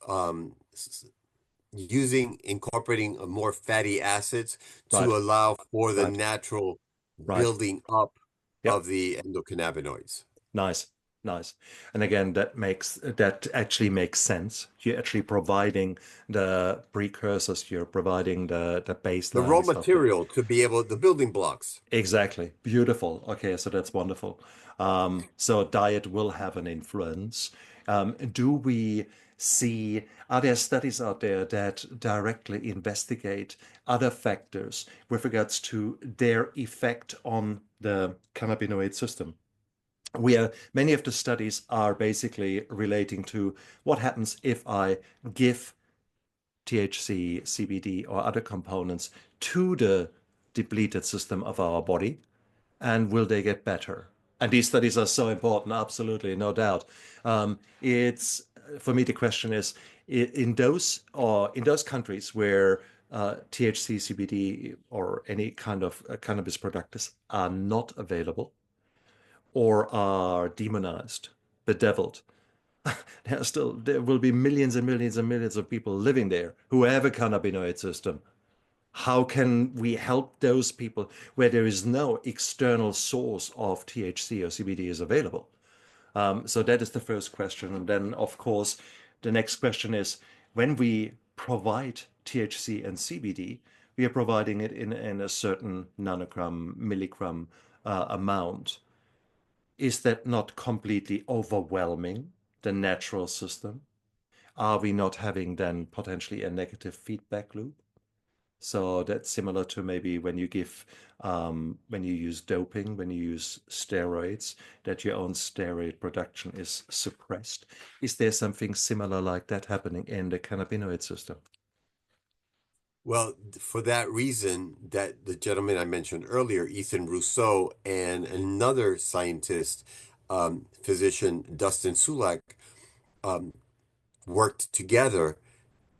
incorporating more fatty acids Right, to allow for the right, natural right. building up Yep. of the endocannabinoids. Nice, nice. And again, that actually makes sense. You're actually providing the precursors, you're providing the The raw baselines of the material to be able, the building blocks. exactly. Beautiful. Okay, so that's wonderful. So diet will have an influence. Do we see, are there studies out there that directly investigate other factors with regards to their effect on the cannabinoid system? Where many of the studies are basically relating to what happens if I give THC, CBD, or other components to the depleted system of our body, and will they get better? And these studies are so important, absolutely, no doubt. It's for me, the question is in those countries where THC, CBD, or any kind of cannabis products are not available or are demonized, bedeviled, there will be millions and millions and millions of people living there who have a cannabinoid system. How can we help those people where there is no external source of THC or CBD is available? So that is the first question. And then, of course, the next question is when we provide THC and CBD, we are providing it in a certain nanogram, milligram amount. Is that not completely overwhelming the natural system? Are we not having then potentially a negative feedback loop? So that's similar to maybe when you give, when you use doping, when you use steroids, that your own steroid production is suppressed. Is there something similar like that happening in the cannabinoid system? Well, for that reason, that the gentleman I mentioned earlier, Ethan Rousseau, and another scientist, physician, Dustin Sulak, um, worked together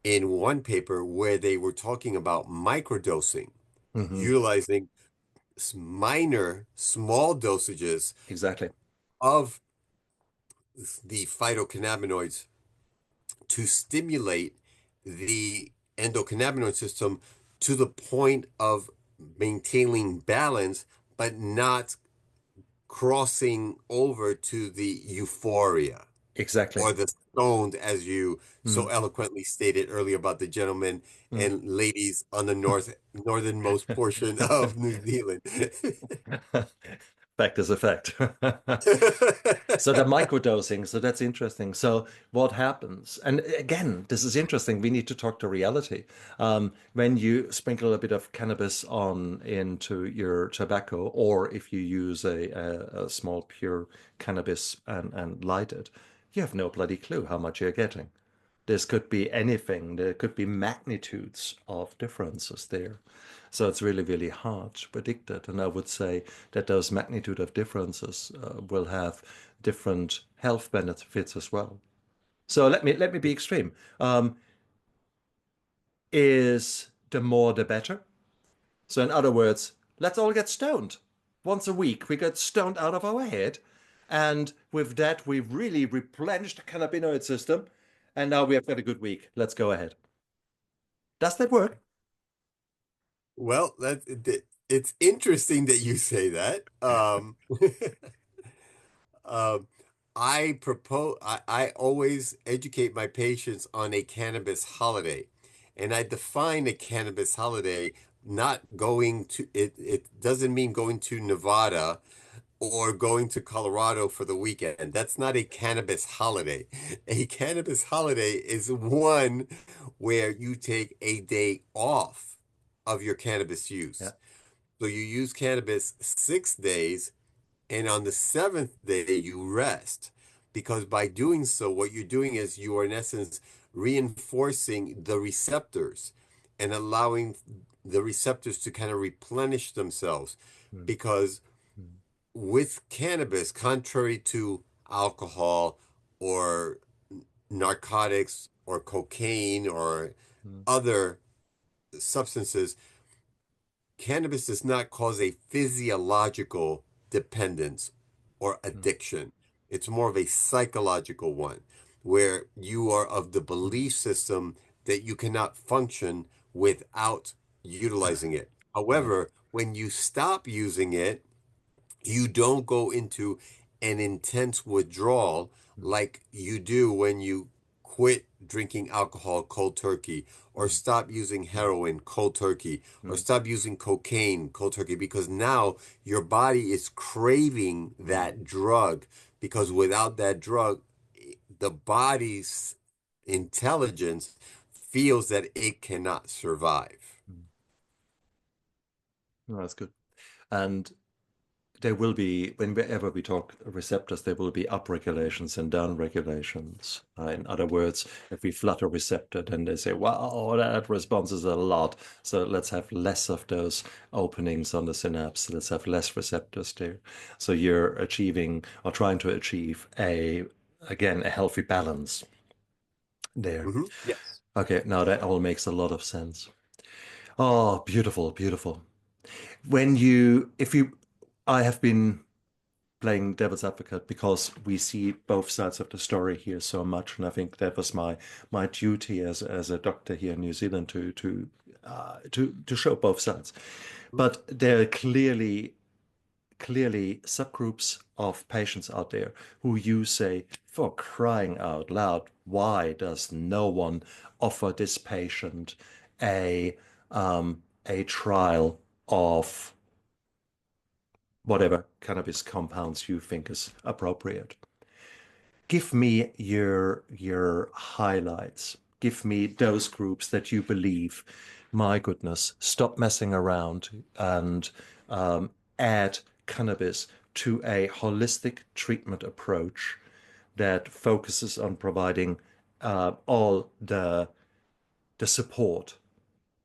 in one paper where they were talking about microdosing, Hmm. utilizing minor, small dosages Exactly. of the phytocannabinoids to stimulate the endocannabinoid system to the point of maintaining balance, but not crossing over to the euphoria Exactly. or the stoned, as you so Mm. eloquently stated earlier about the gentlemen Mm. and ladies on the northernmost portion of New Zealand. Fact is a fact. So the microdosing, so that's interesting. So what happens? And again, this is interesting. We need to talk to reality. When you sprinkle a bit of cannabis on into your tobacco, or if you use a small pure cannabis and light it, you have no bloody clue how much you're getting. This could be anything. There could be magnitudes of differences there. So it's really, really hard to predict it. And I would say that those magnitude of differences will have different health benefits as well. So let me be extreme. Is the more the better? So in other words, let's all get stoned. Once a week, we get stoned out of our head. And with that, we've really replenished the cannabinoid system. And now we have got a good week. Let's go ahead. Does that work? Well, it's interesting that you say that. Um, I always educate my patients on a cannabis holiday, and I define a cannabis holiday not going to it doesn't mean going to Nevada or going to Colorado for the weekend. That's not a cannabis holiday. A cannabis holiday is one where you take a day off of your cannabis Yeah. use. So you use cannabis 6 days, and on the seventh day you rest. Because by doing so, what you're doing is you are in essence reinforcing the receptors and allowing the receptors to kind of replenish themselves. Mm, Because mm, with cannabis, contrary to alcohol or narcotics or cocaine or mm, other substances, cannabis does not cause a physiological dependence or mm, addiction. It's more of a psychological one where you are of the mm. belief system that you cannot function without Ah, utilizing it. right. However, when you stop using it, you don't go into an intense withdrawal Mm, like you do when you quit drinking alcohol cold turkey, or mm, stop using mm, heroin cold turkey, or mm, stop using cocaine cold turkey, because now your body is craving mm, that drug, because mm, without that drug the body's intelligence feels that it cannot survive. Mm. No, that's good. And there will be, whenever we talk receptors, there will be upregulations and downregulations. In other words, if we flood a receptor, then they say, wow, that response is a lot. So let's have less of those openings on the synapse. Let's have less receptors there. So you're achieving or trying to achieve again, a healthy balance there. Yes. Okay, now that all makes a lot of sense. Oh, beautiful, beautiful. If you, I have been playing devil's advocate because we see both sides of the story here so much, and I think that was my duty as a doctor here in New Zealand to show both sides. But there are clearly subgroups of patients out there who you say, for crying out loud, why does no one offer this patient a a trial of whatever cannabis compounds you think is appropriate? Give me your highlights. Give me those groups that you believe, my goodness, stop messing around and add cannabis to a holistic treatment approach that focuses on providing all the support.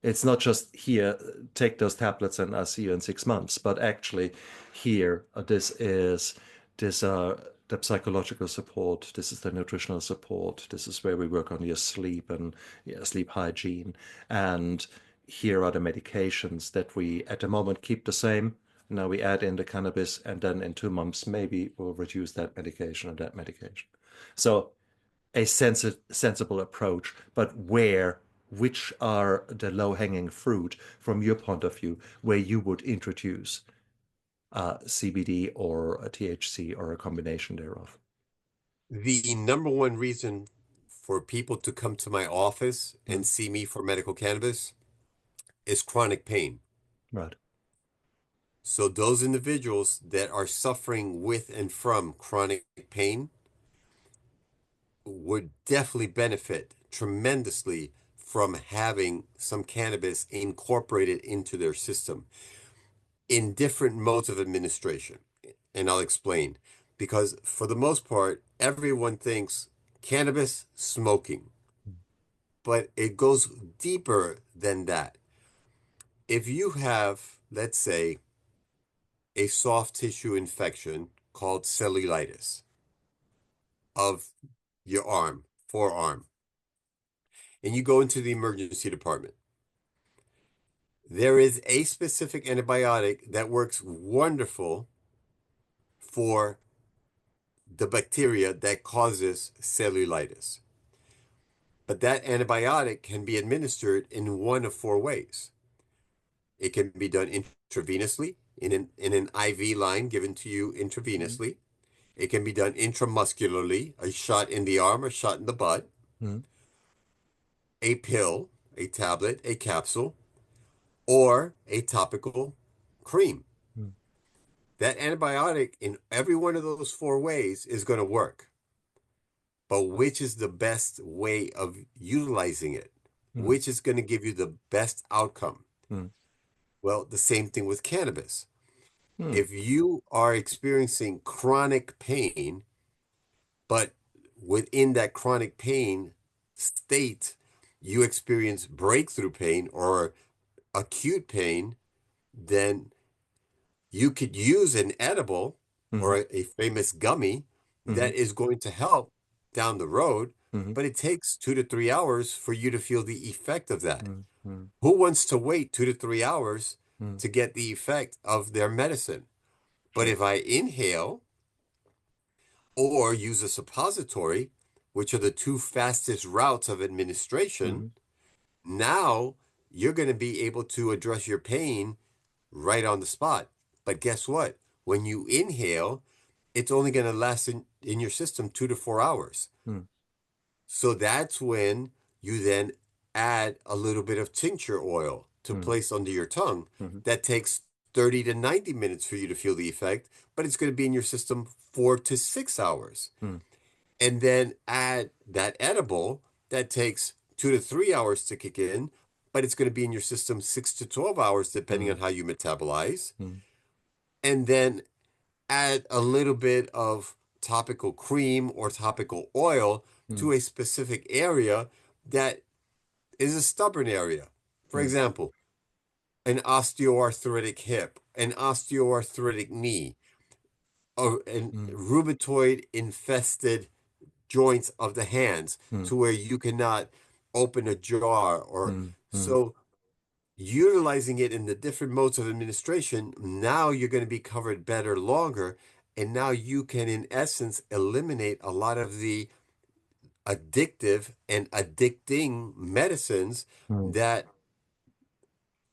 It's not just here, take those tablets and I'll see you in 6 months, but actually here, this the psychological support, this is the nutritional support, this is where we work on your sleep and sleep hygiene. And here are the medications that we at the moment keep the same. Now we add in the cannabis, and then in 2 months, maybe we'll reduce that medication or that medication. So a sensible approach, but which are the low-hanging fruit from your point of view, where you would introduce CBD or a THC or a combination thereof? The number one reason for people to come to my office Mm, and see me for medical cannabis is chronic pain. right. So those individuals that are suffering with and from chronic pain would definitely benefit tremendously from having some cannabis incorporated into their system in different modes of administration. And I'll explain. Because for the most part, everyone thinks cannabis, smoking, but it goes deeper than that. If you have, let's say, a soft tissue infection called cellulitis of your arm, forearm, and you go into the emergency department, there is a specific antibiotic that works wonderful for the bacteria that causes cellulitis. But that antibiotic can be administered in one of four ways. It can be done intravenously, in an IV line given to you Mm, intravenously. It can be done intramuscularly, a shot in the arm, a shot in the butt, mm, a pill, a tablet, a capsule, or a topical cream. mm, That antibiotic in every one of those four ways is going to work. But which is the best way of utilizing it? mm, Which is going to give you the best outcome? mm, Well, the same thing with cannabis. mm, If you are experiencing chronic pain, but within that chronic pain state, you experience breakthrough pain or acute pain, then you could use an edible or mm, a famous gummy mm, that is going to help down the road, mm, but it takes 2 to 3 hours for you to feel the effect of that. mm, mm, Who wants to wait 2 to 3 hours mm. to get the effect of their medicine? But Sure. if I inhale or use a suppository, which are the two fastest routes of administration, Mm, now you're going to be able to address your pain right on the spot. But guess what? When you inhale, it's only going to last in your system 2 to 4 hours. mm, So that's when you then add a little bit of tincture oil to mm, place under your tongue. mm, That takes 30 to 90 minutes for you to feel the effect, but it's going to be in your system 4 to 6 hours. mm, And then add that edible, that takes 2 to 3 hours to kick in, but it's going to be in your system 6 to 12 hours, depending mm, on how you metabolize. mm, And then add a little bit of topical cream or topical oil mm, to a specific area that is a stubborn area. For mm, example, an osteoarthritic hip, an osteoarthritic knee, or an mm, rheumatoid infested joints of the hands mm, to where you cannot open a jar or mm, mm. so utilizing it in the different modes of administration, now you're going to be covered better longer. And now you can, in essence, eliminate a lot of the addictive and addicting medicines Mm. that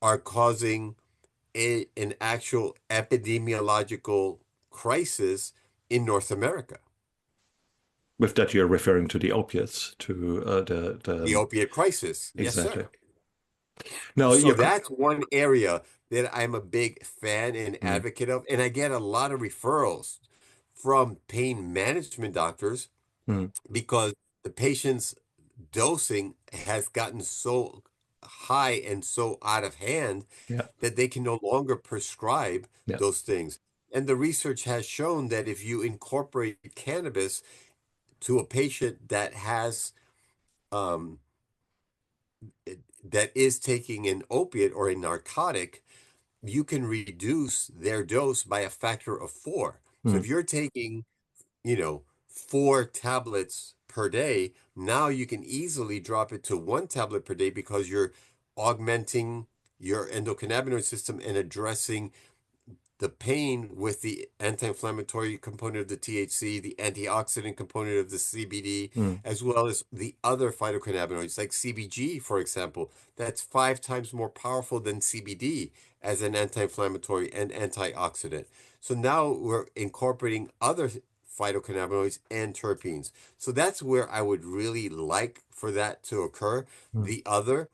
are causing an actual epidemiological crisis in North America. With that, you're referring to the opiates, to The opiate crisis. Yes, exactly. sir. No, So you're that's one area that I'm a big fan and mm, advocate of. And I get a lot of referrals from pain management doctors mm, because the patient's dosing has gotten so high and so out of hand yeah, that they can no longer prescribe yeah, those things. And the research has shown that if you incorporate cannabis to a patient that has um, that is taking an opiate or a narcotic, you can reduce their dose by a factor of four. So mm, if you're taking, 4 tablets per day, now you can easily drop it to 1 tablet per day because you're augmenting your endocannabinoid system and addressing the pain with the anti-inflammatory component of the THC, the antioxidant component of the CBD, mm, as well as the other phytocannabinoids like CBG, for example. That's 5 times more powerful than CBD as an anti-inflammatory and antioxidant. So now we're incorporating other phytocannabinoids and terpenes. So that's where I would really like for that to occur. mm, The other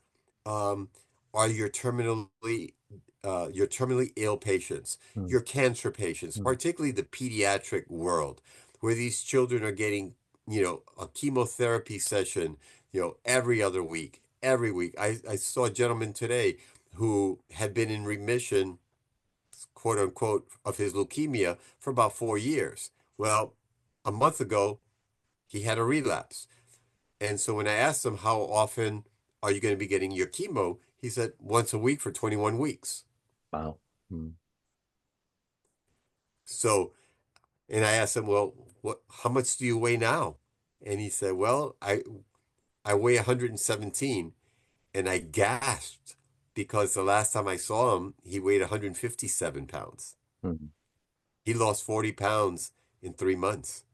um, are your terminally ill patients, mm, your cancer patients, mm. particularly the pediatric world, where these children are getting, a chemotherapy session, every other week, every week. I saw a gentleman today who had been in remission, quote unquote, of his leukemia for about 4 years. Well, a month ago, he had a relapse. And so when I asked him, how often are you going to be getting your chemo? He said, once a week for 21 weeks. Wow. Mm, So, and I asked him, well, how much do you weigh now? And he said, well, I weigh 117. And I gasped because the last time I saw him, he weighed 157 pounds. mm. He lost 40 pounds in 3 months.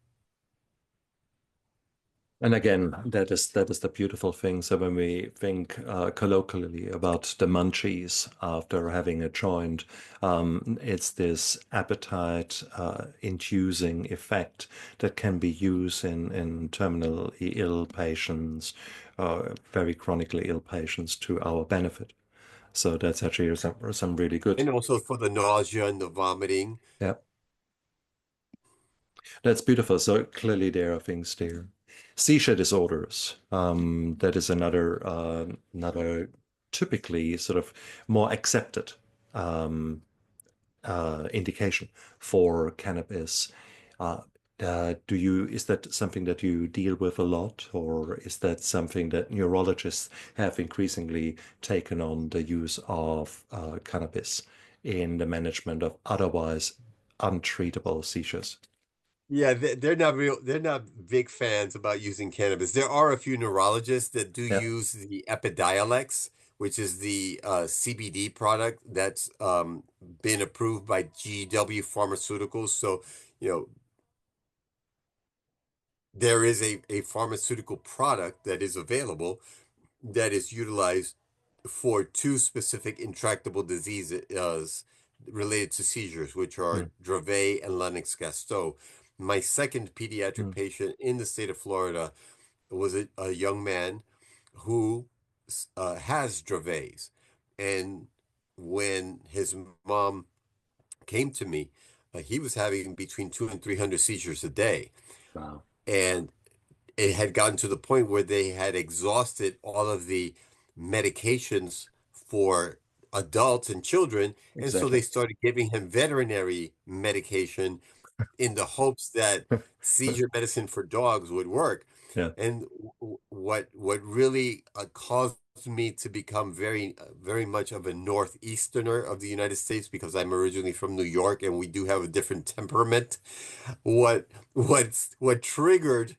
And again, that is the beautiful thing. So when we think colloquially about the munchies after having a joint, it's this appetite inducing effect that can be used in terminally ill patients, very chronically ill patients to our benefit. So that's actually some really good. And also for the nausea and the vomiting. Yeah, that's beautiful. So clearly there are things there. Seizure disorders. That is another typically sort of more accepted um, indication for cannabis. Uh, is that something that you deal with a lot, or is that something that neurologists have increasingly taken on the use of cannabis in the management of otherwise untreatable seizures? Yeah, they're not big fans about using cannabis. There are a few neurologists that do Yeah. use the Epidiolex, which is the CBD product that's been approved by GW Pharmaceuticals. So, you know, there is a pharmaceutical product that is available that is utilized for two specific intractable diseases related to seizures, which Mm, are Dravet and Lennox-Gastaut. My second pediatric mm, patient in the state of Florida was a young man who has Dravet's. And when his mom came to me, he was having between 200 and 300 seizures a day. wow. And it had gotten to the point where they had exhausted all of the medications for adults and children, and so Exactly. they started giving him veterinary medication in the hopes that seizure medicine for dogs would work. Yeah. And what really caused me to become very much of a northeasterner of the United States, because I'm originally from New York and we do have a different temperament. What triggered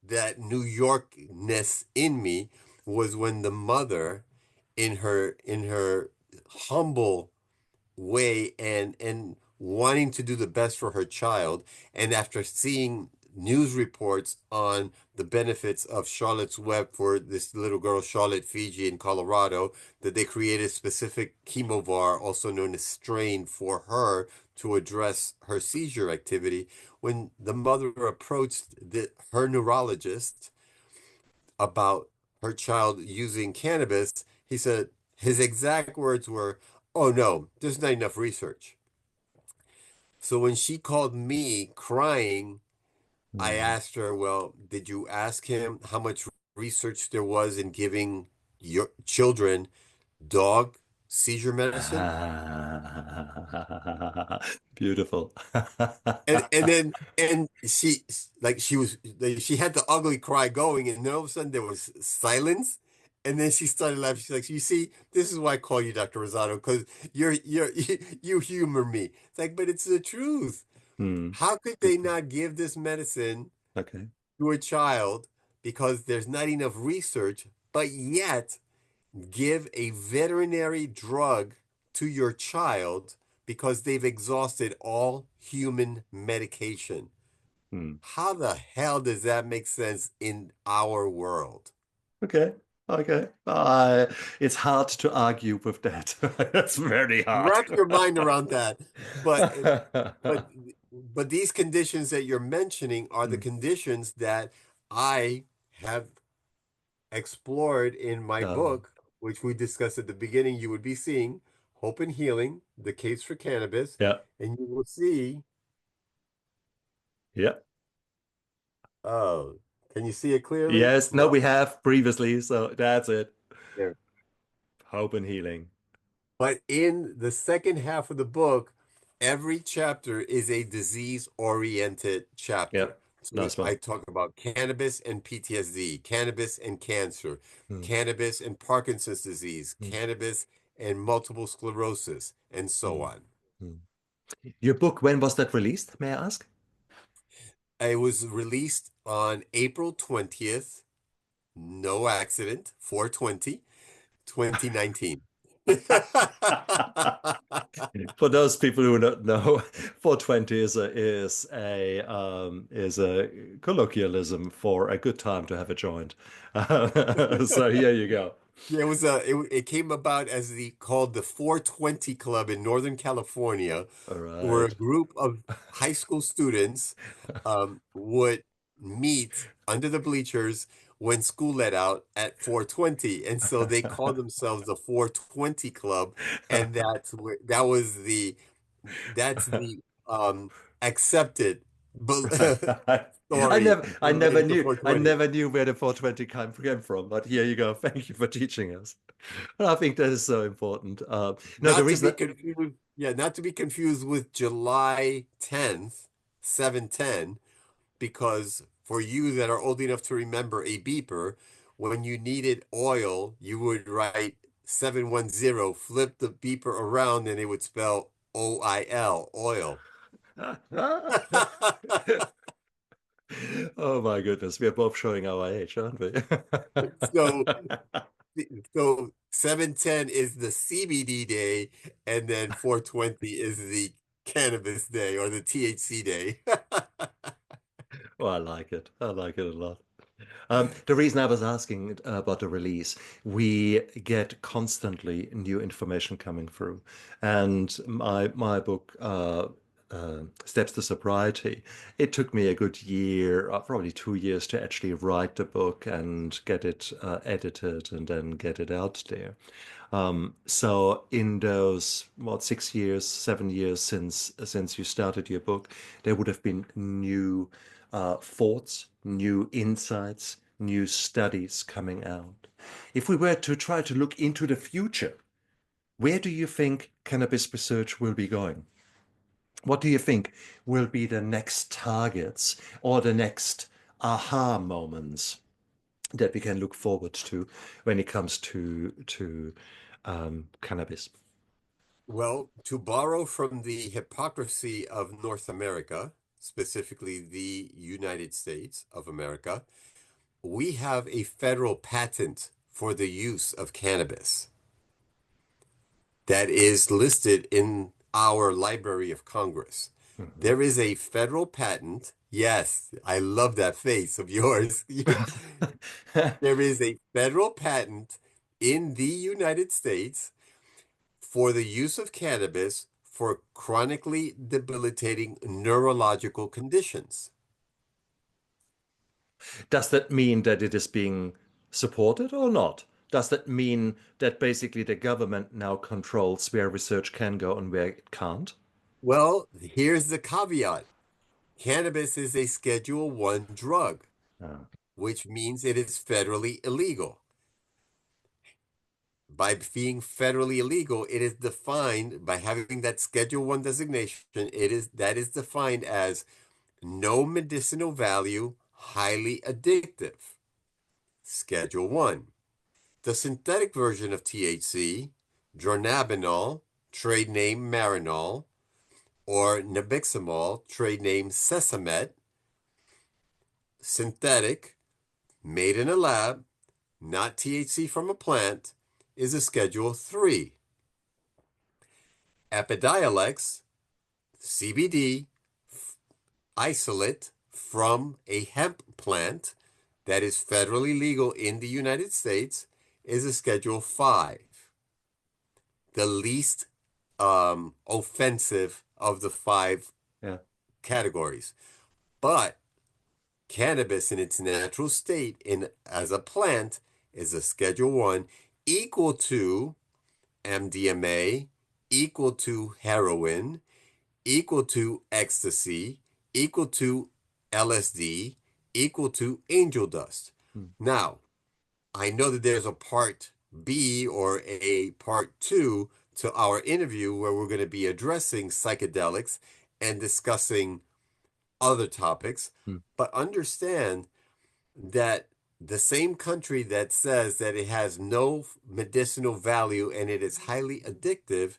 that New Yorkness in me was when the mother, in her humble way and wanting to do the best for her child, and after seeing news reports on the benefits of Charlotte's Web for this little girl, Charlotte Fiji in Colorado, that they created a specific chemovar, also known as strain, for her to address her seizure activity. When the mother approached her neurologist about her child using cannabis, he said his exact words were, "Oh no, there's not enough research." So when she called me crying, I Hmm. asked her, "Well, did you ask him how much research there was in giving your children dog seizure medicine?" Beautiful. And then she, like, she had the ugly cry going, and then all of a sudden there was silence, and then she started laughing. She's like, "You see, this is why I call you Dr. Rosado, because you humor me." It's like, but it's the truth. Hmm. How could they not give this medicine Okay. to a child because there's not enough research, but yet give a veterinary drug to your child because they've exhausted all human medication? Hmm. How the hell does that make sense in our world? Okay. Okay. It's hard to argue with that. That's very hard. Wrap your mind around that. But but but these conditions that you're mentioning are the Hmm. conditions that I have explored in my Oh, book, which we discussed at the beginning. You would be seeing Hope and Healing, The Case for Cannabis, yeah. and you will see, Yeah. oh, can you see it clearly? Yes. No, No. we have previously, so that's it. There. Hope and healing. But in the second half of the book, every chapter is a disease-oriented Yeah. chapter. So Nice one. I talk about cannabis and PTSD, cannabis and cancer, Hmm. cannabis and Parkinson's disease, Hmm. cannabis and multiple sclerosis, and so Hmm. on. Hmm. Your book, when was that released? May I ask? It was released on April 20th, no accident, 4/20, 2019. For those people who don't know, 420 is a colloquialism for a good time to have a joint. So here you go. Yeah, it came about as the called the 420 Club in Northern California, All where a right. group of high school students would meet under the bleachers when school let out at 420, and so they called themselves the 420 Club, and that's the accepted story relating to I 420. never knew where the 420 came from, but here you go. Thank you for teaching us. And I think that is so important. No, the Not to reason be that, confused, yeah, not to be confused with July 10th, 7/10, because for you that are old enough to remember a beeper, when you needed oil, you would write 710, flip the beeper around, and it would spell OIL, oil. oh my goodness, we are both showing our age, aren't we? So, so 7/10 is the CBD day, and then 4/20 is the cannabis day or the THC day. Well, I like it. I like it a lot. The reason I was asking about the release, we get constantly new information coming through, and my book, Steps to Sobriety, it took me a good year, probably 2 years, to actually write the book and get it edited and then get it out there. So in those, what, 6 years, 7 years since you started your book, there would have been new thoughts, new insights, new studies coming out. If we were to try to look into the future, where do you think cannabis research will be going? What do you think will be the next targets or the next aha moments that we can look forward to when it comes to cannabis? Well, to borrow from the hypocrisy of North America, specifically the United States of America, we have a federal patent for the use of cannabis that is listed in our Library of Congress. Mhm. There is a federal patent. Yes, I love that face of yours. There is a federal patent in the United States for the use of cannabis for chronically debilitating neurological conditions. Does that mean that it is being supported or not? Does that mean that basically the government now controls where research can go and where it can't? Well, here's the caveat. Cannabis is a Schedule 1 drug, Ah, which means it is federally illegal. By being federally illegal, it is defined by having that Schedule 1 designation. That is defined as no medicinal value, highly addictive. Schedule 1. The synthetic version of THC, dronabinol, trade name Marinol, or nabiximol, trade name Sesamet, synthetic, made in a lab, not THC from a plant, is a Schedule 3. Epidiolex, CBD, isolate from a hemp plant that is federally legal in the United States, is a Schedule 5. The least offensive of the 5 yeah. categories. But cannabis in its natural state as a plant is a Schedule 1, equal to MDMA, equal to heroin, equal to ecstasy, equal to LSD, equal to angel dust. Hmm. Now, I know that there's a part B or a part two to our interview where we're going to be addressing psychedelics and discussing other topics, Hmm. but understand that the same country that says that it has no medicinal value and it is highly addictive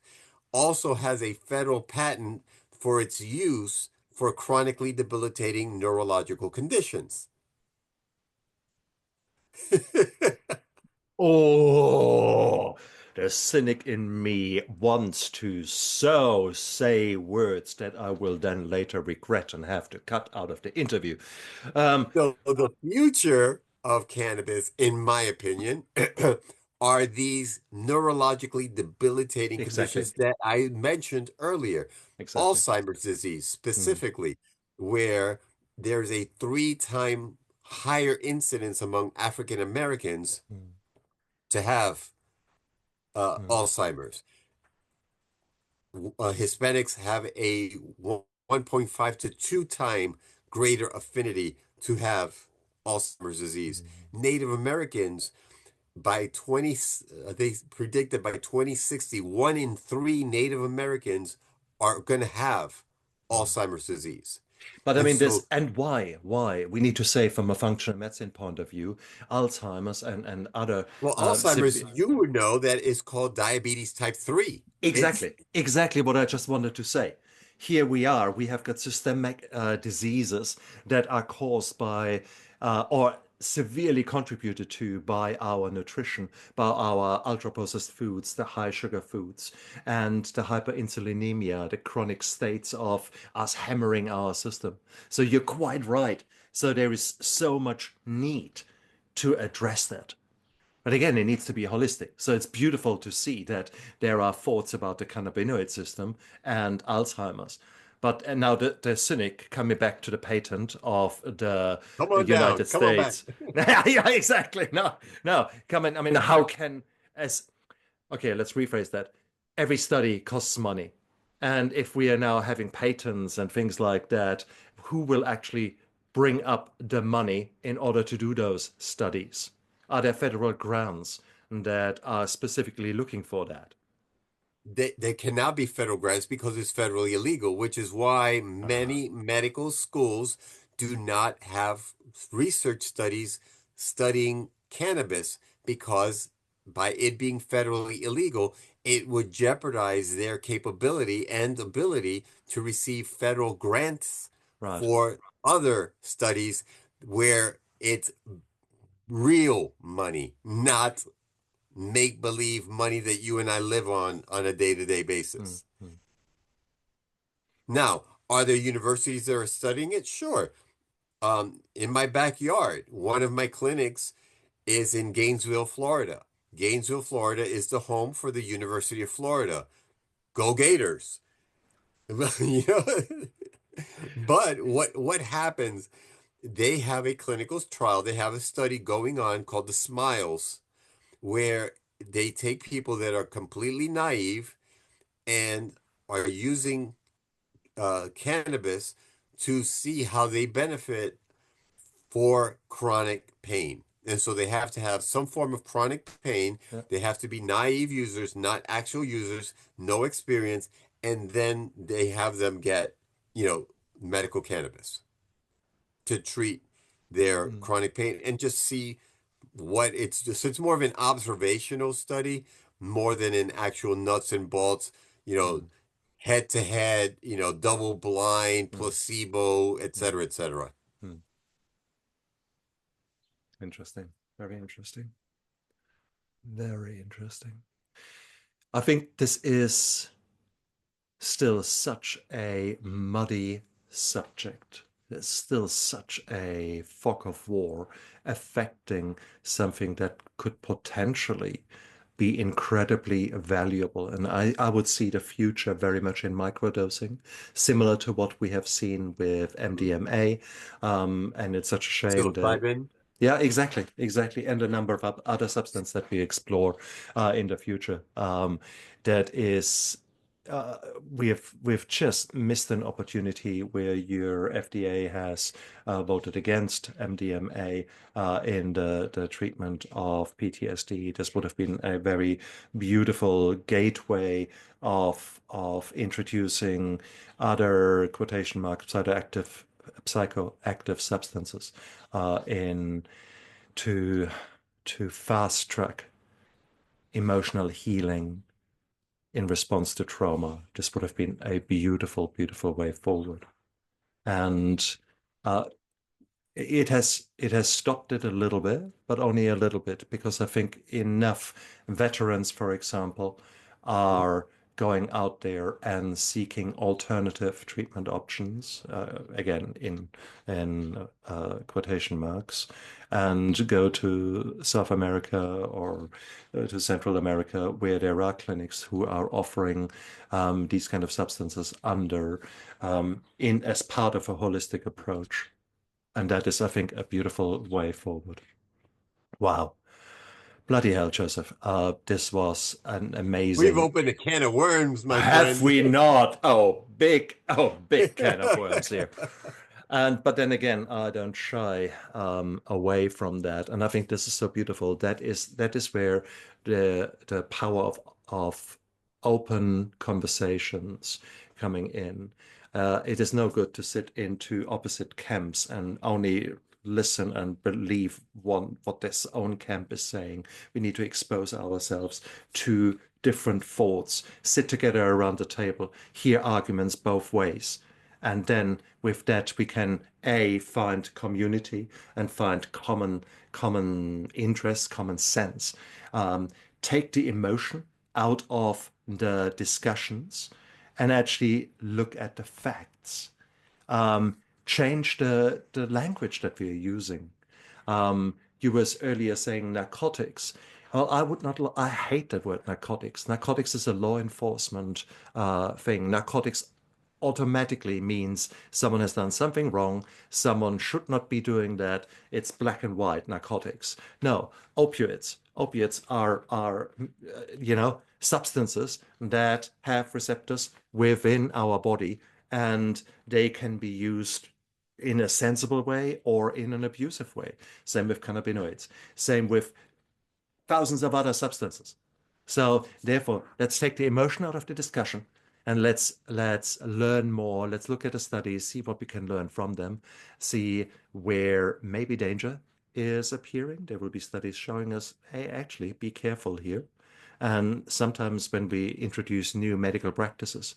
also has a federal patent for its use for chronically debilitating neurological conditions. Oh, the cynic in me wants to so say words that I will then later regret and have to cut out of the interview. Um, So the future of cannabis, in my opinion, are these neurologically debilitating exactly, conditions that I mentioned earlier. exactly. Alzheimer's disease, Hmm. specifically, where there's a 3 time higher incidence among African Americans Hmm. to have Hmm. Alzheimer's. Hispanics have a 1.5 to 2 time greater affinity to have Alzheimer's disease. Hmm. Native Americans, by 20, they predict that by 2060, 1 in 3 Native Americans are going to have Hmm. Alzheimer's disease. But I And mean, this, so, and why? Why? We need to say, from a functional medicine point of view, Alzheimer's and other well, Alzheimer's, severe. you would know that is called diabetes type 3. It's, Exactly, exactly what I just wanted to say. Here we are, we have got systemic diseases that are caused by or severely contributed to by our nutrition, by our ultra processed foods, the high sugar foods, and the hyperinsulinemia, the chronic states of us hammering our system. So you're quite right. So there is so much need to address that. But again, it needs to be holistic. So it's beautiful to see that there are thoughts about the cannabinoid system and Alzheimer's. But and now the cynic, coming back to the patent of the come on down, United come on back. States. Yeah, exactly. No, no, come on. I mean, how can as okay, let's rephrase that. Every study costs money. And if we are now having patents and things like that, who will actually bring up the money in order to do those studies? Are there federal grants that are specifically looking for that? They cannot be federal grants because it's federally illegal, which is why Uh, many medical schools do not have research studies studying cannabis because by it being federally illegal, it would jeopardize their capability and ability to receive federal grants right. for other studies where it's real money, not make believe money that you and I live on a day-to-day Mm, basis. mm, Now, are there universities that are studying it? Sure. In my backyard, one of my clinics is in Gainesville, Florida. Gainesville, Florida is the home for the University of Florida. Go Gators. You know, but what happens? They have a clinical trial. They have a study going on called the Smiles, where they take people that are completely naive and are using cannabis to see how they benefit for chronic pain. And so they have to have some form of chronic pain. yeah. They have to be naive users, not actual users, no experience. And then they have them get, medical cannabis to treat their Mm, chronic pain and just see what it's just. It's more of an observational study more than an actual nuts and bolts, you know, mm, head to head, double blind, mm, placebo, et mm, cetera, et cetera. mm. Interesting. Very interesting. Very interesting. I think this is still such a muddy subject. There's still such a fog of war affecting something that could potentially be incredibly valuable. And I would see the future very much in microdosing, similar to what we have seen with MDMA. And it's such a shame that Psilocybin. yeah, exactly, exactly, and a number of other substances that we explore in the future. That is, uh, we've just missed an opportunity where your FDA has voted against MDMA in the treatment of PTSD. This would have been a very beautiful gateway of introducing other quotation marks psychoactive substances in to fast track emotional healing in response to trauma. This would have been a beautiful, beautiful way forward. And uh, it has stopped it a little bit, but only a little bit, because I think enough veterans, for example, are going out there and seeking alternative treatment options, again in quotation marks, and go to South America or to Central America, where there are clinics who are offering these kind of substances under in as part of a holistic approach. And that is, I think, a beautiful way forward. Wow. Bloody hell, Joseph. This was an We've amazing. opened a can of worms, my Have friend. we not? Oh, big can of worms here. And but then again, I don't shy away from that. And I think this is so beautiful. That is where the power of open conversations coming in. It is no good to sit into opposite camps and only listen and believe what this own camp is saying. We need to expose ourselves to different thoughts, sit together around the table, hear arguments both ways. And then with that, we can find community and find common interests, common sense. Um, Take the emotion out of the discussions and actually look at the facts. Change the language that we are using. You was earlier saying narcotics. Well, I would not. I hate that word narcotics. Narcotics is a law enforcement thing. Narcotics automatically means someone has done something wrong, someone should not be doing that, it's black and white narcotics. No, opiates. Opiates are substances that have receptors within our body, and they can be used in a sensible way or in an abusive way. Same with cannabinoids. Same with thousands of other substances. So therefore, let's take the emotion out of the discussion and let's learn more. Let's look at the studies, see what we can learn from them, see where maybe danger is appearing. There will be studies showing us, hey, actually, be careful here. And sometimes when we introduce new medical practices,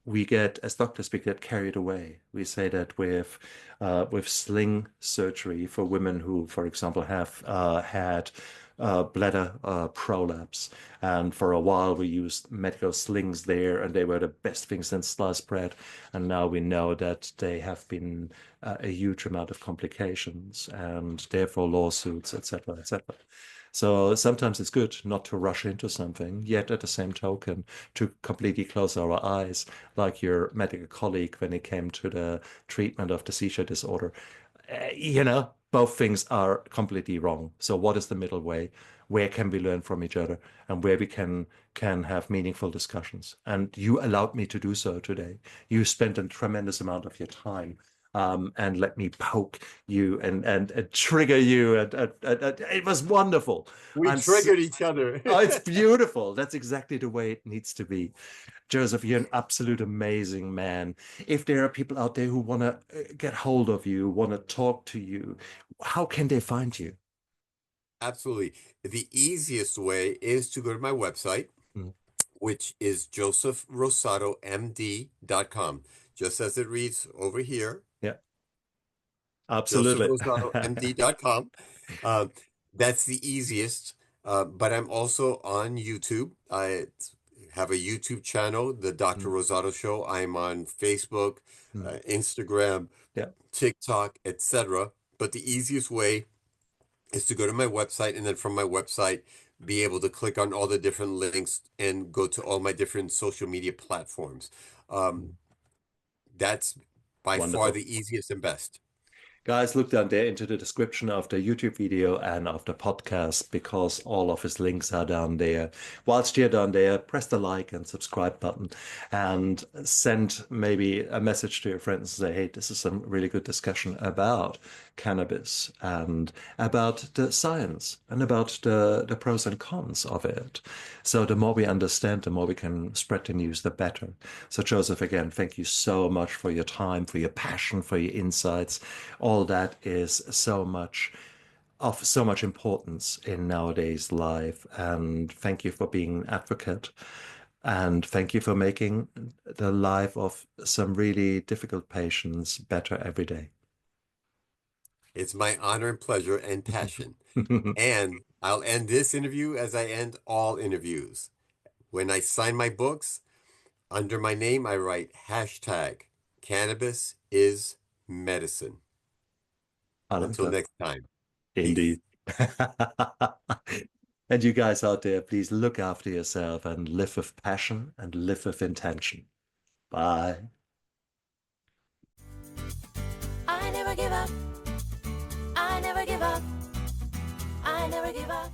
as doctors, we get carried away. We say that with sling surgery for women who, for example, have had bladder prolapse, and for a while we used medical slings there, and they were the best thing since sliced bread. And now we know that they have been a huge amount of complications, and therefore lawsuits, etc., etc. So sometimes it's good not to rush into something, yet at the same token, to completely close our eyes, like your medical colleague when it came to the treatment of the seizure disorder. Both things are completely wrong. So what is the middle way? Where can we learn from each other, and where we can have meaningful discussions? And you allowed me to do so today. You spent a tremendous amount of your time and let me poke you and trigger you. And it was wonderful. We triggered each other. Oh, it's beautiful. That's exactly the way it needs to be. Joseph, you're an absolute amazing man. If there are people out there who want to get hold of you, want to talk to you, how can they find you? Absolutely. The easiest way is to go to my website, Mm. which is josephrosadomd.com. Just as it reads over here, Yeah, absolutely. josephrosadomd.com. Uh, that's the easiest. But I'm also on YouTube. I have a YouTube channel, The Dr. Mm, Rosado Show. I'm on Facebook, mm. Instagram, Yeah. TikTok, etc. But the easiest way is to go to my website, and then from my website, be able to click on all the different links and go to all my different social media platforms. Um, Mm. that's by far Wonderful. the easiest and best. Guys, look down there into the description of the YouTube video and of the podcast, because all of his links are down there. Whilst you're down there, press the like and subscribe button and send maybe a message to your friends and say, hey, this is some really good discussion about cannabis and about the science and about the pros and cons of it. So the more we understand, the more we can spread the news, the better. So Joseph, again, thank you so much for your time, for your passion, for your insights. All that is of so much importance in nowadays life. And thank you for being an advocate. And thank you for making the life of some really difficult patients better every day. It's my honor and pleasure and passion. And I'll end this interview as I end all interviews. When I sign my books, under my name, I write hashtag cannabis is medicine. I like Until that. next time, peace. Indeed. And you guys out there, please look after yourself and live with passion and live with intention. Bye. I never give up. I never give up. I never give up.